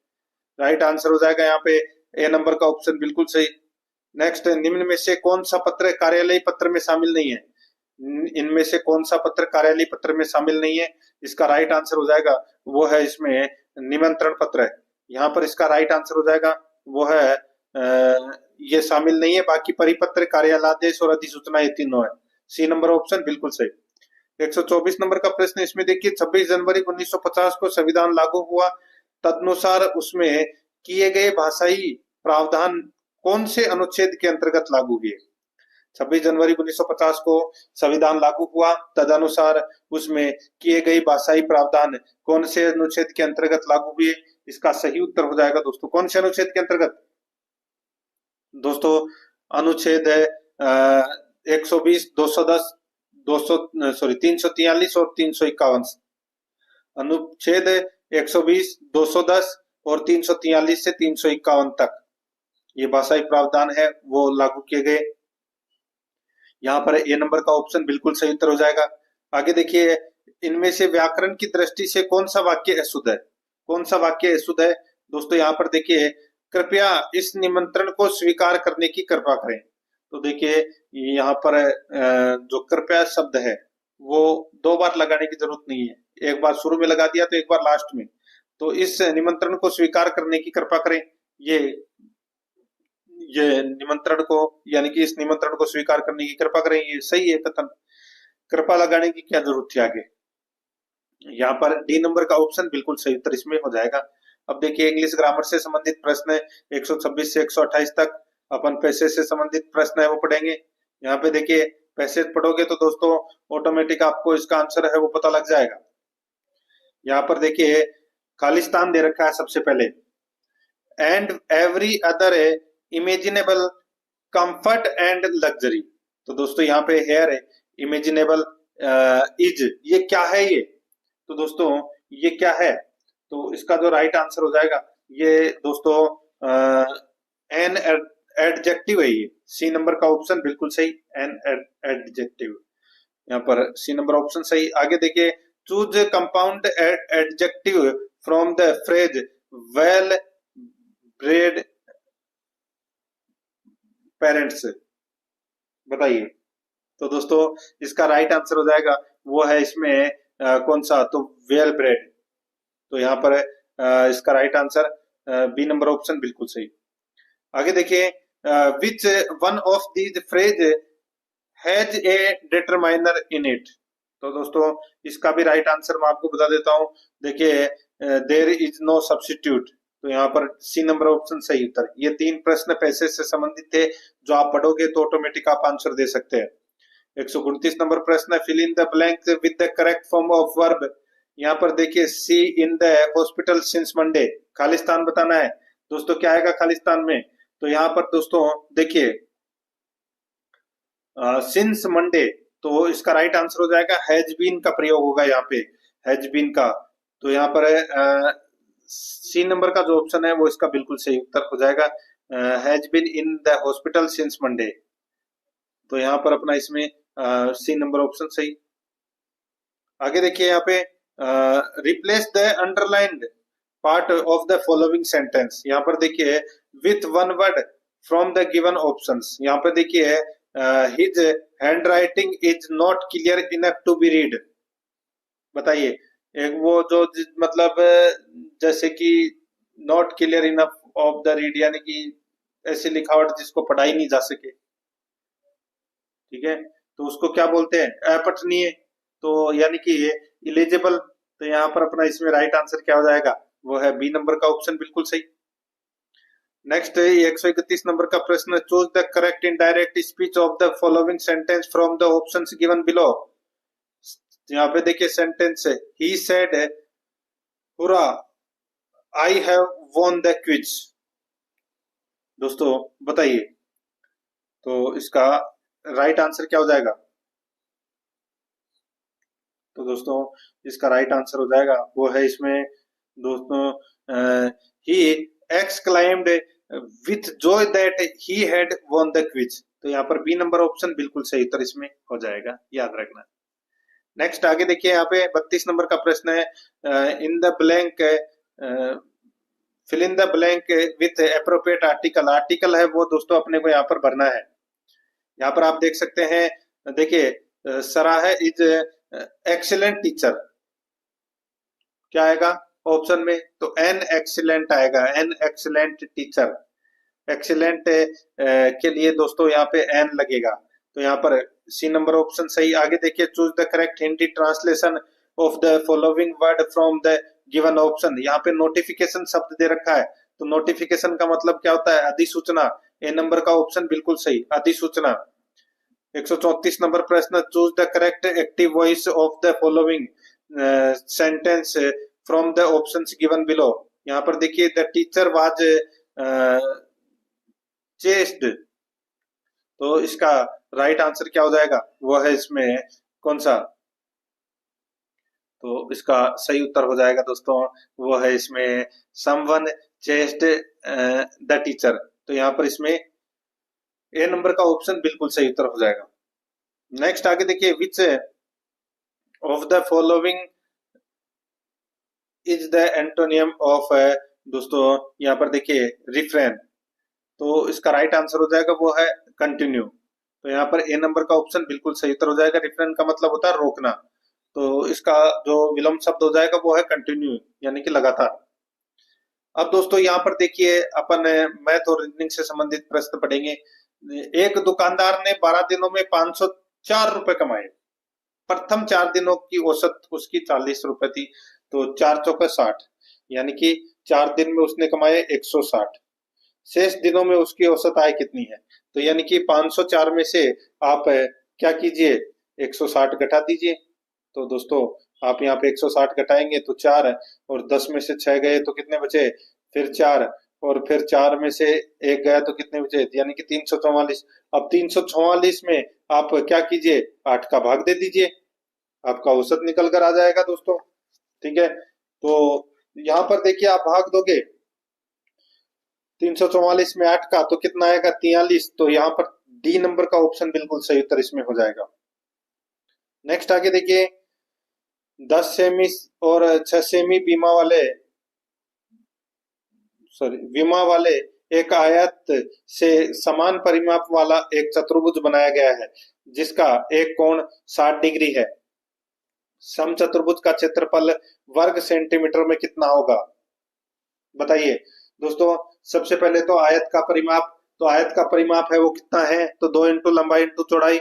Speaker 1: राइट आंसर हो जाएगा यहाँ पे ए नंबर का ऑप्शन बिल्कुल सही। नेक्स्ट, निम्न में से कौन सा पत्र कार्यालय पत्र में शामिल नहीं है? इनमें से कौन सा पत्र कार्यालय पत्र में शामिल नहीं है? इसका राइट आंसर हो जाएगा वो है इसमें निमंत्रण पत्र है। यहाँ पर इसका राइट आंसर हो जाएगा वो है ये शामिल नहीं है, बाकी परिपत्र, कार्यालयादेश और अधिसूचना, ये तीनों है। सी नंबर ऑप्शन बिल्कुल सही। 124 नंबर का प्रश्न इसमें देखिए, 26 जनवरी 1950 को संविधान लागू हुआ, तदनुसार उसमें किए गए भाषाई प्रावधान कौन से अनुच्छेद के अंतर्गत लागू हुए? 26 जनवरी 1950 को संविधान लागू हुआ, तदनुसार उसमें किए गए भाषाई प्रावधान कौन से अनुच्छेद के अंतर्गत लागू हुए? इसका सही उत्तर हो जाएगा दोस्तों कौन से अनुच्छेद के अंतर्गत? दोस्तों अनुच्छेद है 120, 210, 200 सॉरी 343 और 351। अनुच्छेद 120, 210 और 343 से 351 तक ये भाषाई प्रावधान है वो लागू किए गए। यहाँ पर ए नंबर का ऑप्शन बिल्कुल सही उत्तर हो जाएगा। आगे देखिए, इनमें से व्याकरण की दृष्टि से कौन सा वाक्य अशुद्ध है? कौन सा वाक्य अशुद्ध है? दोस्तों यहाँ पर देखिए, कृपया इस निमंत्रण को स्वीकार करने की कृपा करें। तो देखिए यहाँ पर जो कृपया शब्द है वो 2 बार लगाने की जरूरत नहीं है, एक बार शुरू में लगा दिया तो एक बार लास्ट में। तो इस निमंत्रण को स्वीकार करने की कृपा करें, ये निमंत्रण को यानी कि इस निमंत्रण को स्वीकार करने की कृपा करें, ये सही है कथन। कृपा लगाने की क्या जरूरत थी आगे? यहाँ पर डी नंबर का ऑप्शन बिल्कुल सही उत्तर इसमें हो जाएगा। अब देखिए, इंग्लिश ग्रामर से संबंधित प्रश्न 126 से 128 तक, अपन पैसेज से संबंधित प्रश्न है वो पढ़ेंगे। यहाँ पे देखिए, पैसेज पढ़ोगे तो दोस्तों ऑटोमेटिक आपको इसका आंसर है वो पता लग जाएगा। यहाँ पर देखिए, खालिस्तान दे रखा है सबसे पहले, and every other imaginable comfort and luxury. तो दोस्तों यहाँ पे हेयर है इमेजिनेबल इज, ये क्या है ये? तो दोस्तों ये क्या है? तो इसका जो राइट आंसर हो जाएगा ये दोस्तों एन एडजेक्टिव है ये। सी नंबर का ऑप्शन बिल्कुल सही, एन एडजेक्टिव। यहाँ पर सी नंबर ऑप्शन सही। आगे देखिए, choose compound adjective from the phrase well bread parents, बताइए। तो दोस्तों इसका राइट आंसर हो जाएगा वो है इसमें कौन सा? तो वेल ब्रेड। तो यहाँ पर इसका right answer B number option बिल्कुल सही। आगे देखिए, which one of these phrase has a determiner in it. तो दोस्तों इसका भी राइट आंसर मैं आपको बता देता हूं। देखिए, देयर इज नो सब्स्टिट्यूट। तो यहाँ पर सी नंबर ऑप्शन सही उत्तर। ये 3 प्रश्न पैसेज से संबंधित थे, जो आप पढ़ोगे तो ऑटोमेटिक आप आंसर दे सकते हैं। 129 नंबर प्रश्न है, fill in the blank with the correct form of verb. यहाँ पर देखिए, see in the hospital since Monday, Khalistan बताना है। दोस्तों क्या आएगा खालिस्तान में? तो यहाँ पर दोस्तों देखिए, सिंस मंडे, तो इसका राइट आंसर हो जाएगा हैज बीन का प्रयोग होगा यहाँ पे, हैज बीन का। तो यहाँ पर सी नंबर का जो ऑप्शन है वो इसका बिल्कुल सही उत्तर हो जाएगा, has been in the hospital since Monday. तो यहाँ पर अपना इसमें सी नंबर ऑप्शन सही। आगे देखिए, यहाँ पे replace the underlined part of the following sentence. यहाँ पर देखिए, with one word from the given options. यहाँ पर देखिए, his hand writing is not clear enough to be read. बताइए, एक वो जो मतलब जैसे कि not clear enough of the read, यानी कि ऐसी लिखावट जिसको पढ़ाई नहीं जा सके, ठीक है, तो उसको क्या बोलते हैं? अपठनीय। तो यानी कि इलिजिबल। तो यहाँ पर अपना इसमें राइट आंसर क्या हो जाएगा? वो है बी नंबर का ऑप्शन बिल्कुल सही। नेक्स्ट 131 नंबर का प्रश्न, choose the correct indirect speech of the following sentence from the options given below. यहाँ पे देखिए सेंटेंस है, he said hurrah I have won the quiz. दोस्तों बताइए, तो इसका राइट आंसर क्या हो जाएगा? तो दोस्तों इसका राइट आंसर हो जाएगा वो है इसमें दोस्तों he exclaimed with joy that he had won the quiz. तो यहाँ पर बी नंबर ऑप्शन बिल्कुल सही उत्तर इसमें हो जाएगा, याद रखना। नेक्स्ट आगे देखिए, यहाँ पे 32 नंबर का प्रश्न है, in the blank fill in the blank with appropriate article. Article है वो दोस्तों अपने को यहाँ पर भरना है। यहाँ पर आप देख सकते हैं, देखिए सराह इज एक्सीलेंट टीचर, क्या आएगा ऑप्शन में? तो एन एक्सीलेंट आएगा, एन एक्सीलेंट टीचर। एक्सीलेंट के लिए दोस्तों यहाँ पे एन लगेगा, तो यहाँ पर सी नंबर ऑप्शन सही। आगे देखिए, choose the correct Hindi translation of the following word from the given option. यहाँ पे नोटिफिकेशन शब्द दे रखा है, तो नोटिफिकेशन का मतलब क्या होता है? अधिसूचना। ए नंबर का ऑप्शन बिल्कुल सही, अधिसूचना। 134 नंबर प्रश्न, choose the correct active voice of the following sentence from the options given below. यहाँ पर देखिए, द टीचर वाज चेस्ड, तो इसका राइट आंसर क्या हो जाएगा? वो है इसमें कौन सा? तो इसका सही उत्तर हो जाएगा दोस्तों, वो है इसमें समवन चेस्ड द टीचर। तो यहाँ पर इसमें ए नंबर का ऑप्शन बिल्कुल सही उत्तर हो जाएगा। नेक्स्ट आगे देखिए, which of the following is the antonym of, दोस्तों यहाँ पर देखिए रिफ्रेन, तो इसका राइट आंसर हो जाएगा वो है कंटिन्यू। तो यहाँ पर ए नंबर का ऑप्शन बिल्कुल सही उत्तर हो जाएगा। रिफ्रेन का मतलब होता है रोकना, तो इसका जो विलोम शब्द हो जाएगा वो है कंटिन्यू, यानी कि लगातार। अब दोस्तों यहाँ पर देखिए, अपन मैथ और रीजनिंग से संबंधित प्रश्न पढ़ेंगे। एक दुकानदार ने 12 दिनों में 504 रुपए कमाए। प्रथम 4 दिनों की औसत उसकी 40 रुपए थी, तो 4 चौके 60, यानी कि 4 दिन में उसने कमाए 160। शेष दिनों में उसकी औसत आय कितनी है? तो यानी कि 504 में से आप क्या कीजिए, 160 घटा दीजिए। तो दोस्तों आप यहाँ पे 160 घटाएंगे तो 4, और 10 में से 6 गए तो कितने बचे? फिर 4, और फिर 4 में से 1 गया तो कितने बचे? यानी कि 344। अब 344 में आप क्या कीजिए, 8 का भाग दे दीजिए, आपका औसत निकल कर आ जाएगा दोस्तों। ठीक है, तो यहाँ पर देखिए, आप भाग दोगे 344 में 8 का, तो कितना आएगा? 43। तो यहाँ पर डी नंबर का ऑप्शन बिल्कुल सही उत्तर इसमें हो जाएगा। नेक्स्ट आगे देखिए, 10 सेमी और 6 सेमी विमा वाले एक आयत से समान परिमाप वाला एक चतुर्भुज बनाया गया है, जिसका एक कोण 60 डिग्री है। समचतुर्भुज का क्षेत्रफल वर्ग सेंटीमीटर में कितना होगा? बताइए दोस्तों। सबसे पहले तो आयत का परिमाप, तो आयत का परिमाप है वो कितना है? तो 2 इंटू लंबाई इंटू चौड़ाई,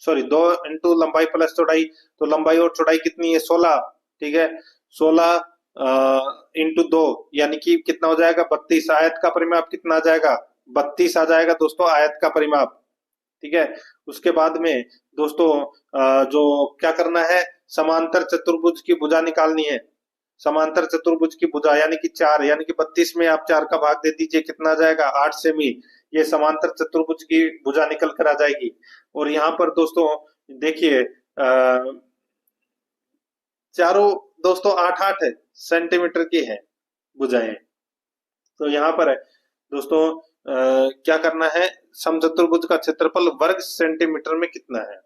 Speaker 1: सॉरी 2 इंटू लंबाई प्लस चौड़ाई, तो लंबाई और चौड़ाई कितनी है? 16। ठीक है, 16 इंटू 2, यानी कि कितना हो जाएगा? 32। आयत का परिमाप कितना आ जाएगा? 32 आ जाएगा दोस्तों आयत का परिमाप। ठीक है, उसके बाद में दोस्तों जो क्या करना है, समांतर चतुर्भुज की भुजा निकालनी है। समांतर चतुर्भुज की भुजा यानी कि 4, यानी कि 32 में आप 4 का भाग दे दीजिए, कितना आ जाएगा? 8 सेमी। ये समांतर चतुर्भुज की भुजा निकल कर आ जाएगी। और यहाँ पर दोस्तों देखिए, चारों दोस्तों 8-8 सेंटीमीटर की है भुजाएं। तो यहाँ पर दोस्तों क्या करना है, समचतुर्भुज का क्षेत्रफल वर्ग सेंटीमीटर में कितना है?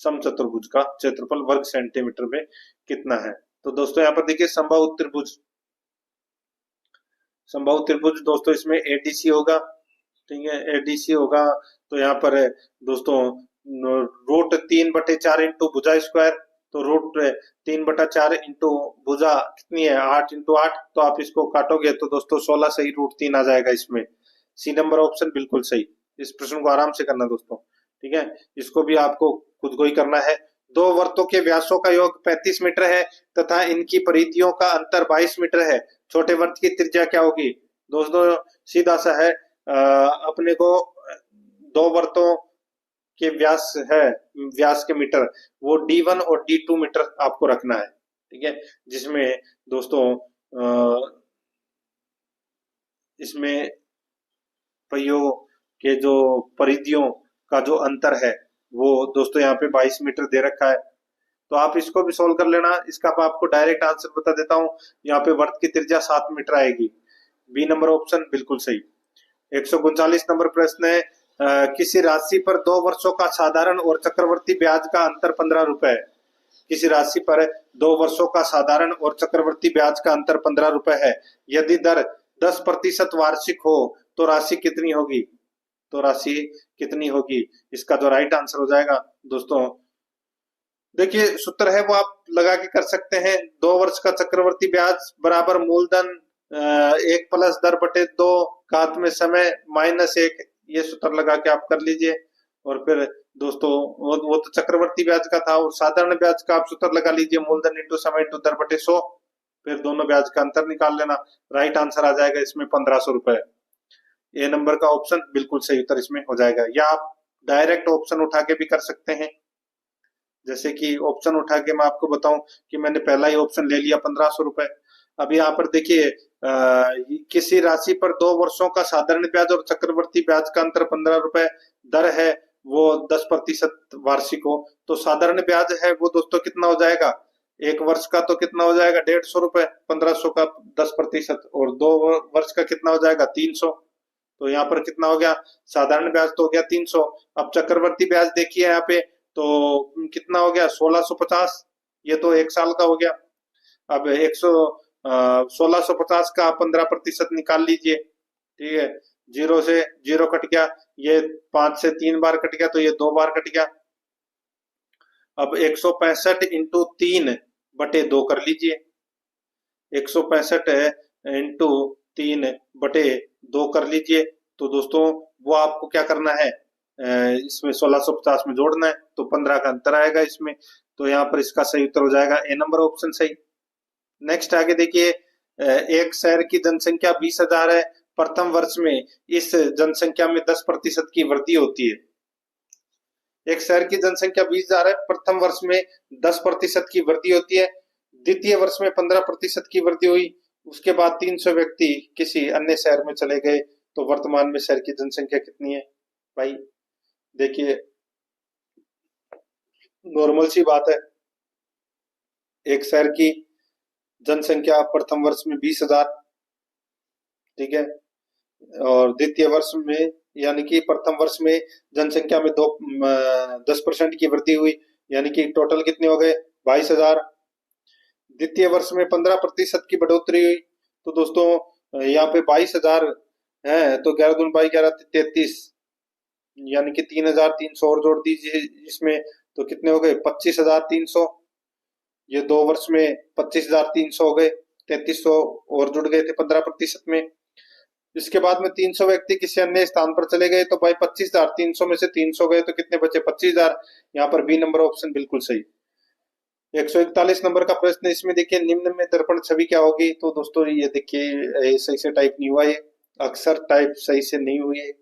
Speaker 1: समचतुर्भुज का क्षेत्रफल वर्ग सेंटीमीटर में कितना है? तो दोस्तों यहाँ पर देखिए, समबाहु त्रिभुज, समबाहु त्रिभुज दोस्तों इसमें एडीसी होगा। ठीक है, एडीसी होगा। तो यहाँ पर दोस्तों रूट 3/4 इंटू भुजा स्क्वायर, तो रूट 3/4 इंटू भुजा कितनी है? 8 इंटू 8। तो आप इसको काटोगे तो दोस्तों 16 सही, रूट 3 आ जाएगा इसमें। सी नंबर ऑप्शन बिल्कुल सही। इस प्रश्न को आराम से करना दोस्तों। ठीक है, इसको भी आपको खुद को ही करना है। 2 वृत्तों के व्यासों का योग 35 मीटर है तथा इनकी परिधियों का अंतर 22 मीटर है। छोटे वृत्त की त्रिज्या क्या होगी? दोस्तों सीधा सा है, अपने को 2 वृत्तों के व्यास है, व्यास के मीटर, वो D1 और D2 मीटर आपको रखना है। ठीक है, जिसमें दोस्तों इसमें पहियों के जो परिधियों का जो अंतर है वो दोस्तों यहाँ पे 22 मीटर दे रखा है। तो आप इसको भी सोल्व कर लेना। इसका मैं आपको डायरेक्ट आंसर बता देता हूँ। यहाँ पे वृत्त की त्रिज्या 7 मीटर आएगी। बी नंबर ऑप्शन बिल्कुल सही। 139 नंबर प्रश्न है, किसी राशि पर 2 वर्षों का साधारण और चक्रवर्ती ब्याज का अंतर 15 रुपए है। किसी राशि पर 2 वर्षों का साधारण और चक्रवर्ती ब्याज का अंतर 15 रुपए है। यदि दर 10% वार्षिक हो तो राशि कितनी होगी? तो राशि कितनी होगी? इसका जो राइट आंसर हो जाएगा दोस्तों, देखिए सूत्र है वो आप लगा के कर सकते हैं। 2 वर्ष का चक्रवर्ती ब्याज बराबर मूलधन 1+दर/2 घात में समय -1, ये सूत्र लगा के आप कर लीजिए। और फिर दोस्तों वो तो चक्रवर्ती ब्याज का था, और साधारण ब्याज का आप सूत्र लगा लीजिए, मूलधन इंटू समय इंटू दर/100, फिर दोनों ब्याज का अंतर निकाल लेना। राइट आंसर आ जाएगा इसमें 1500 रुपए। ए नंबर का ऑप्शन बिल्कुल सही उत्तर इसमें हो जाएगा। या आप डायरेक्ट ऑप्शन उठा के भी कर सकते हैं, जैसे कि ऑप्शन उठा के मैं आपको बताऊं कि मैंने पहला ही ऑप्शन ले लिया 1500 रुपए। अब यहाँ पर देखिए किसी राशि पर 2 वर्षों का साधारण ब्याज और चक्रवर्ती ब्याज का अंतर 15 रुपए दर है, वो 10% वार्षिक हो, तो साधारण ब्याज है वो दोस्तों कितना हो जाएगा? 1 वर्ष का तो कितना हो जाएगा? 150 रुपए, 1500 का 10%, और 2 वर्ष का कितना हो जाएगा? 300। तो यहाँ पर कितना हो गया? साधारण ब्याज तो हो गया 300। अब चक्रवर्ती ब्याज देखिए यहाँ पे, तो कितना हो गया? 1650, ये तो 1 साल का हो गया। अब 1650 का 15% निकाल लीजिए, ठीक है, 0 से 0 कट गया, ये 5 से 3 बार कट गया, तो ये 2 बार कट गया। अब 165 इंटू 3/2 कर लीजिए, 165 इंटू 3/2 कर लीजिए। तो दोस्तों वो आपको क्या करना है, इसमें 1650 में जोड़ना है, तो 15 का अंतर आएगा इसमें। तो यहाँ पर इसका सही उत्तर हो जाएगा ए नंबर ऑप्शन सही। नेक्स्ट आगे देखिए, एक शहर की जनसंख्या 20,000 है, प्रथम वर्ष में इस जनसंख्या में 10% की वृद्धि होती है। एक शहर की जनसंख्या 20,000 है, प्रथम वर्ष में 10% की वृद्धि होती है, द्वितीय वर्ष में 15% की वृद्धि हुई, उसके बाद 300 व्यक्ति किसी अन्य शहर में चले गए, तो वर्तमान में शहर की जनसंख्या कितनी है? भाई देखिए नॉर्मल सी बात है, एक शहर की जनसंख्या प्रथम वर्ष में 20,000, ठीक है, और द्वितीय वर्ष में यानी कि प्रथम वर्ष में जनसंख्या में 10% की वृद्धि हुई, यानी कि टोटल कितने हो गए? 22,000। द्वितीय वर्ष में 15% की बढ़ोतरी हुई, तो दोस्तों यहाँ पे 22,000 है, तो 11 दूनी 22, 11 33, यानी कि 3,300 और जोड़ दीजिए इसमें, तो कितने हो गए? 25,300। ये 2 वर्ष में 25,300 हो गए, 3300 और जुड़ गए थे 15% में। इसके बाद में 300 व्यक्ति किसी अन्य स्थान पर चले गए, तो भाई 25,300 में से 300 गए, तो कितने बचे? 25,000। यहाँ पर बी नंबर ऑप्शन बिल्कुल सही। 141 नंबर का प्रश्न, इसमें देखिए निम्न में दर्पण छवि क्या होगी? तो दोस्तों ये देखिए सही से टाइप नहीं हुआ, ये अक्सर टाइप सही से नहीं हुई है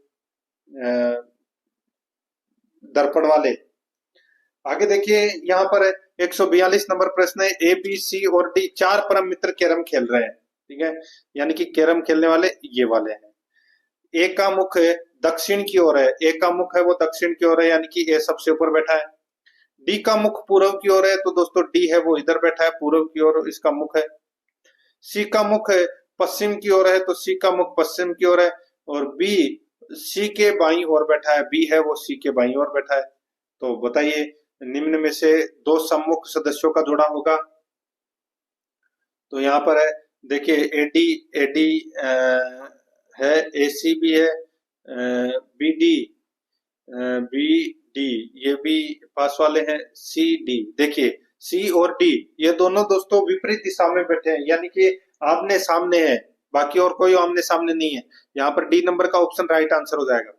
Speaker 1: दर्पण वाले। आगे देखिए यहाँ पर 142 नंबर प्रश्न है, ए बी सी और डी 4 परम मित्र कैरम खेल रहे हैं, ठीक है, यानी कि कैरम खेलने वाले ये वाले हैं। ए का मुख दक्षिण की ओर है, ए का मुख है वो दक्षिण की ओर है, यानी कि ए सबसे ऊपर बैठा है। डी का मुख पूर्व की ओर है, तो दोस्तों डी है वो इधर बैठा है, पूर्व की ओर इसका मुख है। सी का मुख पश्चिम की ओर है, तो सी का मुख पश्चिम की ओर है। और बी सी के बाईं ओर बैठा है, बी है वो सी के बाईं ओर बैठा है। तो बताइए निम्न में से 2 सम्मुख सदस्यों का जोड़ा होगा? तो यहाँ पर है देखिए एडी एडी है, एसी भी है, बीडी बीडी ये भी पास वाले हैं, सी डी। देखिए सी और डी ये दोनों दोस्तों विपरीत दिशा में बैठे हैं, यानी कि आमने सामने है, बाकी और कोई आमने सामने नहीं है। यहाँ पर डी नंबर का ऑप्शन राइट आंसर हो जाएगा।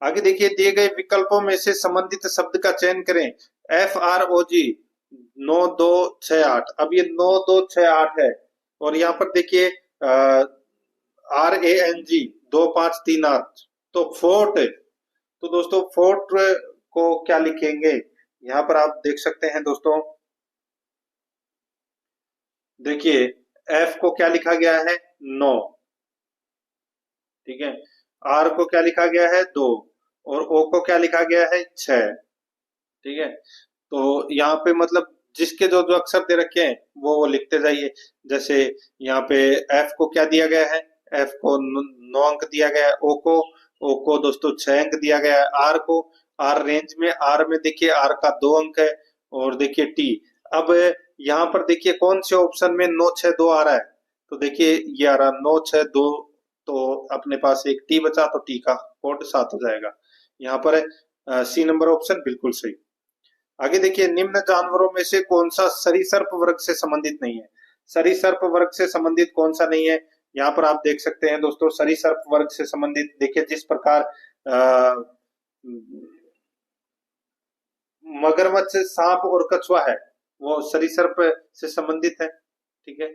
Speaker 1: आगे देखिए, दिए गए विकल्पों में से संबंधित शब्द का चयन करें। FROG 9268, अब ये 9268 है, और यहाँ पर देखिए RANG 2538, तो फोर्ट, तो दोस्तों फोर्ट को क्या लिखेंगे? यहाँ पर आप देख सकते हैं दोस्तों, देखिए F को क्या लिखा गया है? 9, ठीक है, R को क्या लिखा गया है? 2, और O को क्या लिखा गया है? 6, ठीक है। तो यहाँ पे मतलब जिसके जो जो अक्षर दे रखे हैं वो लिखते जाइए। जैसे यहाँ पे F को क्या दिया गया है? F को 9 अंक दिया गया है। O को दोस्तों 6 अंक दिया गया है। R को R रेंज में, R में देखिए R का 2 अंक है, और देखिए T। अब यहाँ पर देखिए कौन से ऑप्शन में 962 आ रहा है? तो देखिए ये आ रहा 962, तो अपने पास एक T बचा, तो T का कोड 7 हो जाएगा। यहाँ पर सी नंबर ऑप्शन बिल्कुल सही। आगे देखिए, निम्न जानवरों में से कौन सा सरीसृप वर्ग से संबंधित नहीं है? सरीसृप वर्ग से संबंधित कौन सा नहीं है? यहाँ पर आप देख सकते हैं दोस्तों, सरीसृप वर्ग से संबंधित देखिए, जिस प्रकार मगरमच्छ, सांप और कछुआ है, वो सरीसृप से संबंधित है, ठीक है।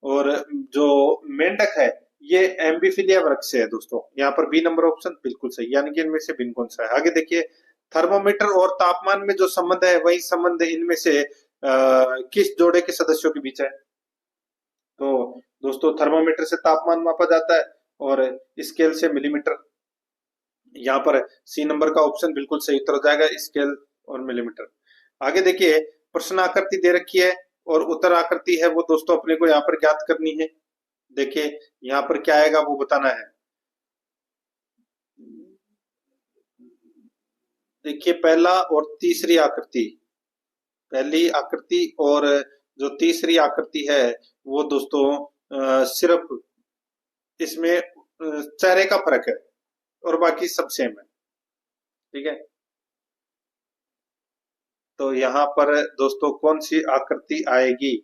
Speaker 1: और जो मेंढक है, ये एम्बीफिलिया वर्ग से है दोस्तों। यहाँ पर बी नंबर ऑप्शन बिल्कुल सही, यानी कि इनमें से भिन्न कौन सा है? आगे देखिए, थर्मोमीटर और तापमान में जो संबंध है, वही संबंध इनमें से किस जोड़े के सदस्यों के बीच है? तो दोस्तों, थर्मोमीटर से तापमान मापा जाता है और स्केल से मिलीमीटर। यहाँ पर सी नंबर का ऑप्शन बिल्कुल सही उत्तर हो जाएगा, स्केल और मिलीमीटर। आगे देखिए, प्रश्न आकृति दे रखी है और उत्तर आकृति है, वो दोस्तों अपने को यहाँ पर ज्ञात करनी है। देखिए यहाँ पर क्या आएगा वो बताना है। देखिए, पहला और तीसरी आकृति, पहली आकृति और जो तीसरी आकृति है, वो दोस्तों सिर्फ इसमें चेहरे का फर्क है और बाकी सब सेम है, ठीक है। तो यहाँ पर दोस्तों कौन सी आकृति आएगी?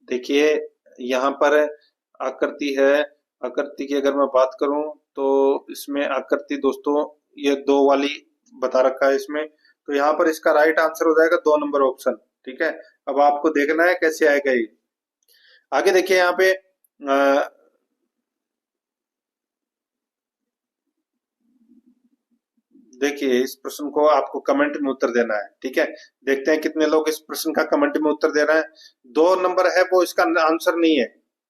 Speaker 1: देखिए यहाँ पर आकृति है, आकृति की अगर मैं बात करूं तो इसमें आकृति दोस्तों ये 2 वाली बता रखा है इसमें। तो यहाँ पर इसका राइट आंसर हो जाएगा 2 नंबर ऑप्शन, ठीक है। अब आपको देखना है कैसे आएगा ये। आगे देखिए, यहाँ पे देखिए, इस प्रश्न को आपको कमेंट में उत्तर देना है, ठीक है। देखते हैं कितने लोग इस प्रश्न का कमेंट में उत्तर दे रहे हैं। 2 नंबर है वो इसका आंसर नहीं है,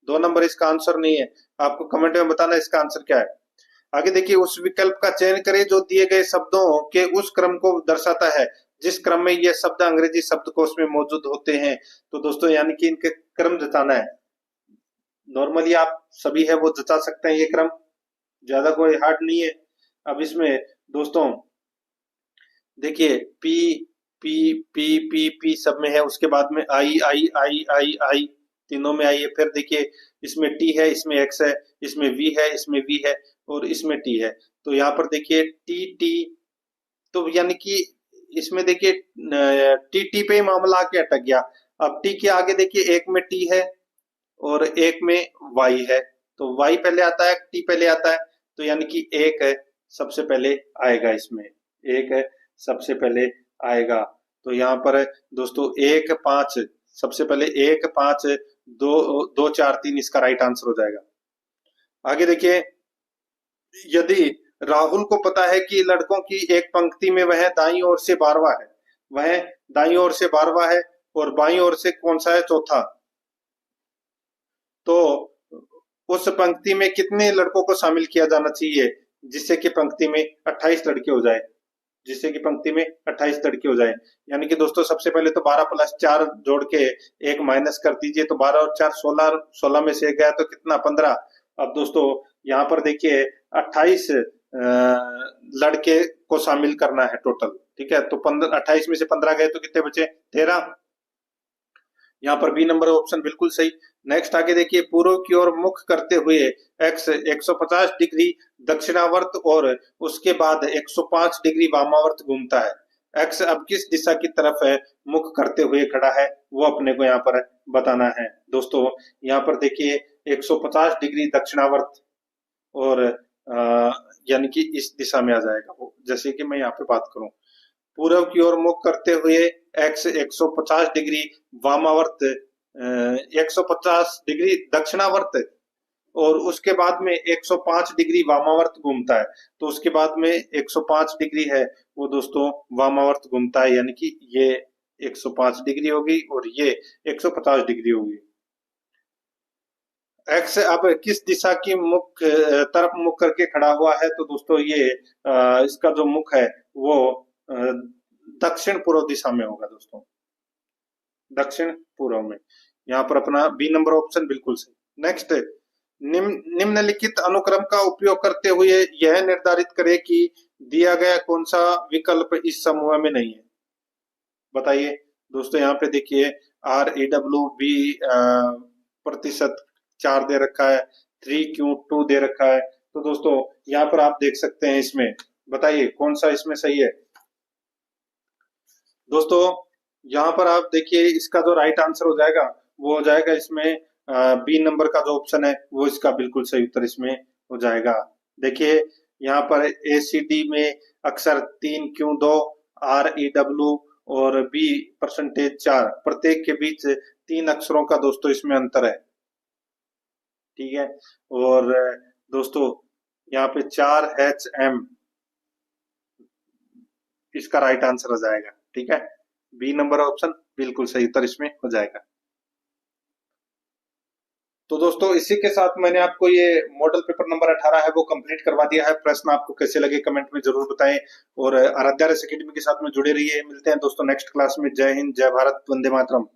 Speaker 1: 2 नंबर इसका आंसर नहीं है। आपको कमेंट में बताना है इसका आंसर क्या है। आगे देखिए, उस विकल्प का चयन करें जो दिए गए शब्दों के उस क्रम को दर्शाता है जिस क्रम में ये शब्द अंग्रेजी शब्दकोश में मौजूद होते हैं। तो दोस्तों यानी कि इनके क्रम जताना है। नॉर्मली आप सभी है वो जता सकते हैं, ये क्रम ज्यादा कोई हार्ड नहीं है। अब इसमें दोस्तों देखिए, P P P P P सब में है, उसके बाद में आई आई आई आई आई तीनों में आई है। फिर देखिए, इसमें टी है, इसमें एक्स है, इसमें वी है, इसमें वी है और इसमें टी है। तो यहाँ पर देखिए टी टी, तो यानी कि इसमें देखिए टी टी पे ही मामला आके अटक गया। अब टी के आगे देखिए, एक में टी है और एक में वाई है, तो वाई पहले आता है, टी पहले आता है। तो यानी कि एक है सबसे पहले आएगा, इसमें एक है सबसे पहले आएगा। तो यहाँ पर दोस्तों 1 5 सबसे पहले 1 5 2 2 4 3 इसका राइट आंसर हो जाएगा। आगे देखिए, यदि राहुल को पता है कि लड़कों की एक पंक्ति में वह दाईं ओर से 12वां है, वह दाईं ओर से 12वां है और बाईं ओर से कौन सा है? चौथा। तो उस पंक्ति में कितने लड़कों को शामिल किया जाना चाहिए जिससे कि पंक्ति में 28 लड़के हो जाए, जिससे कि पंक्ति में 28 लड़के हो जाए? यानी कि दोस्तों सबसे पहले तो 12 + 4 जोड़ के 1 माइनस कर दीजिए, तो 12 और 4 16, 16 में से गया तो कितना? 15। अब दोस्तों यहाँ पर देखिए 28 लड़के को शामिल करना है टोटल, ठीक है। तो 15 28 में से 15 गए तो कितने बचे? 13। यहाँ पर बी नंबर ऑप्शन बिल्कुल सही। नेक्स्ट आगे देखिए, पूर्व की ओर मुख करते हुए एक्स 150 डिग्री दक्षिणावर्त और उसके बाद 105 डिग्री वामावर्त घूमता है। एक्स अब किस दिशा की तरफ है मुख करते हुए खड़ा है, वो अपने को यहाँ पर बताना है दोस्तों। यहाँ पर देखिए 150 डिग्री दक्षिणावर्त और यानी कि इस दिशा में आ जाएगा वो। जैसे कि मैं यहाँ पे बात करूं, पूर्व की ओर मुख करते हुए एक्स 150 डिग्री वामावर्त 150 डिग्री दक्षिणावर्त और उसके बाद में 105 डिग्री वामावर्त घूमता है। तो उसके बाद में 105 डिग्री है वो दोस्तों वामावर्त घूमता है, यानी कि ये 105 डिग्री होगी और ये 150 डिग्री होगी। एक्स अब किस दिशा की मुख तरफ मुख करके खड़ा हुआ है? तो दोस्तों ये इसका जो मुख है वो दक्षिण पूर्व दिशा में होगा दोस्तों, दक्षिण पूर्व में। यहाँ पर अपना बी नंबर ऑप्शन बिल्कुल सही। नेक्स्ट, निम्नलिखित अनुक्रम का उपयोग करते हुए यह निर्धारित करें कि दिया गया कौन सा विकल्प इस समूह में नहीं है। बताइए, दोस्तों यहाँ पे देखिए REW प्रतिशत 4 दे रखा है, 3Q2 दे रखा है। तो दोस्तों यहाँ पर आप देख सकते हैं, इसमें बताइए कौन सा इसमें सही है। दोस्तों यहाँ पर आप देखिए, इसका जो राइट आंसर हो जाएगा वो हो जाएगा इसमें बी नंबर का जो ऑप्शन है वो इसका बिल्कुल सही उत्तर इसमें हो जाएगा। देखिए यहाँ पर ACD में अक्सर 3Q2, REW और B% 4, प्रत्येक के बीच 3 अक्षरों का दोस्तों इसमें अंतर है। ठीक है। और दोस्तों यहाँ पे 4HM इसका राइट आंसर हो जाएगा। ठीक है, बी नंबर ऑप्शन बिल्कुल सही उत्तर इसमें हो जाएगा। तो दोस्तों इसी के साथ मैंने आपको ये मॉडल पेपर नंबर 18 है वो कंप्लीट करवा दिया है। प्रश्न आपको कैसे लगे कमेंट में जरूर बताएं, और आराध्या रेस अकेडमी के साथ में जुड़े रहिए। मिलते हैं दोस्तों नेक्स्ट क्लास में। जय हिंद, जय भारत, वंदे मातरम।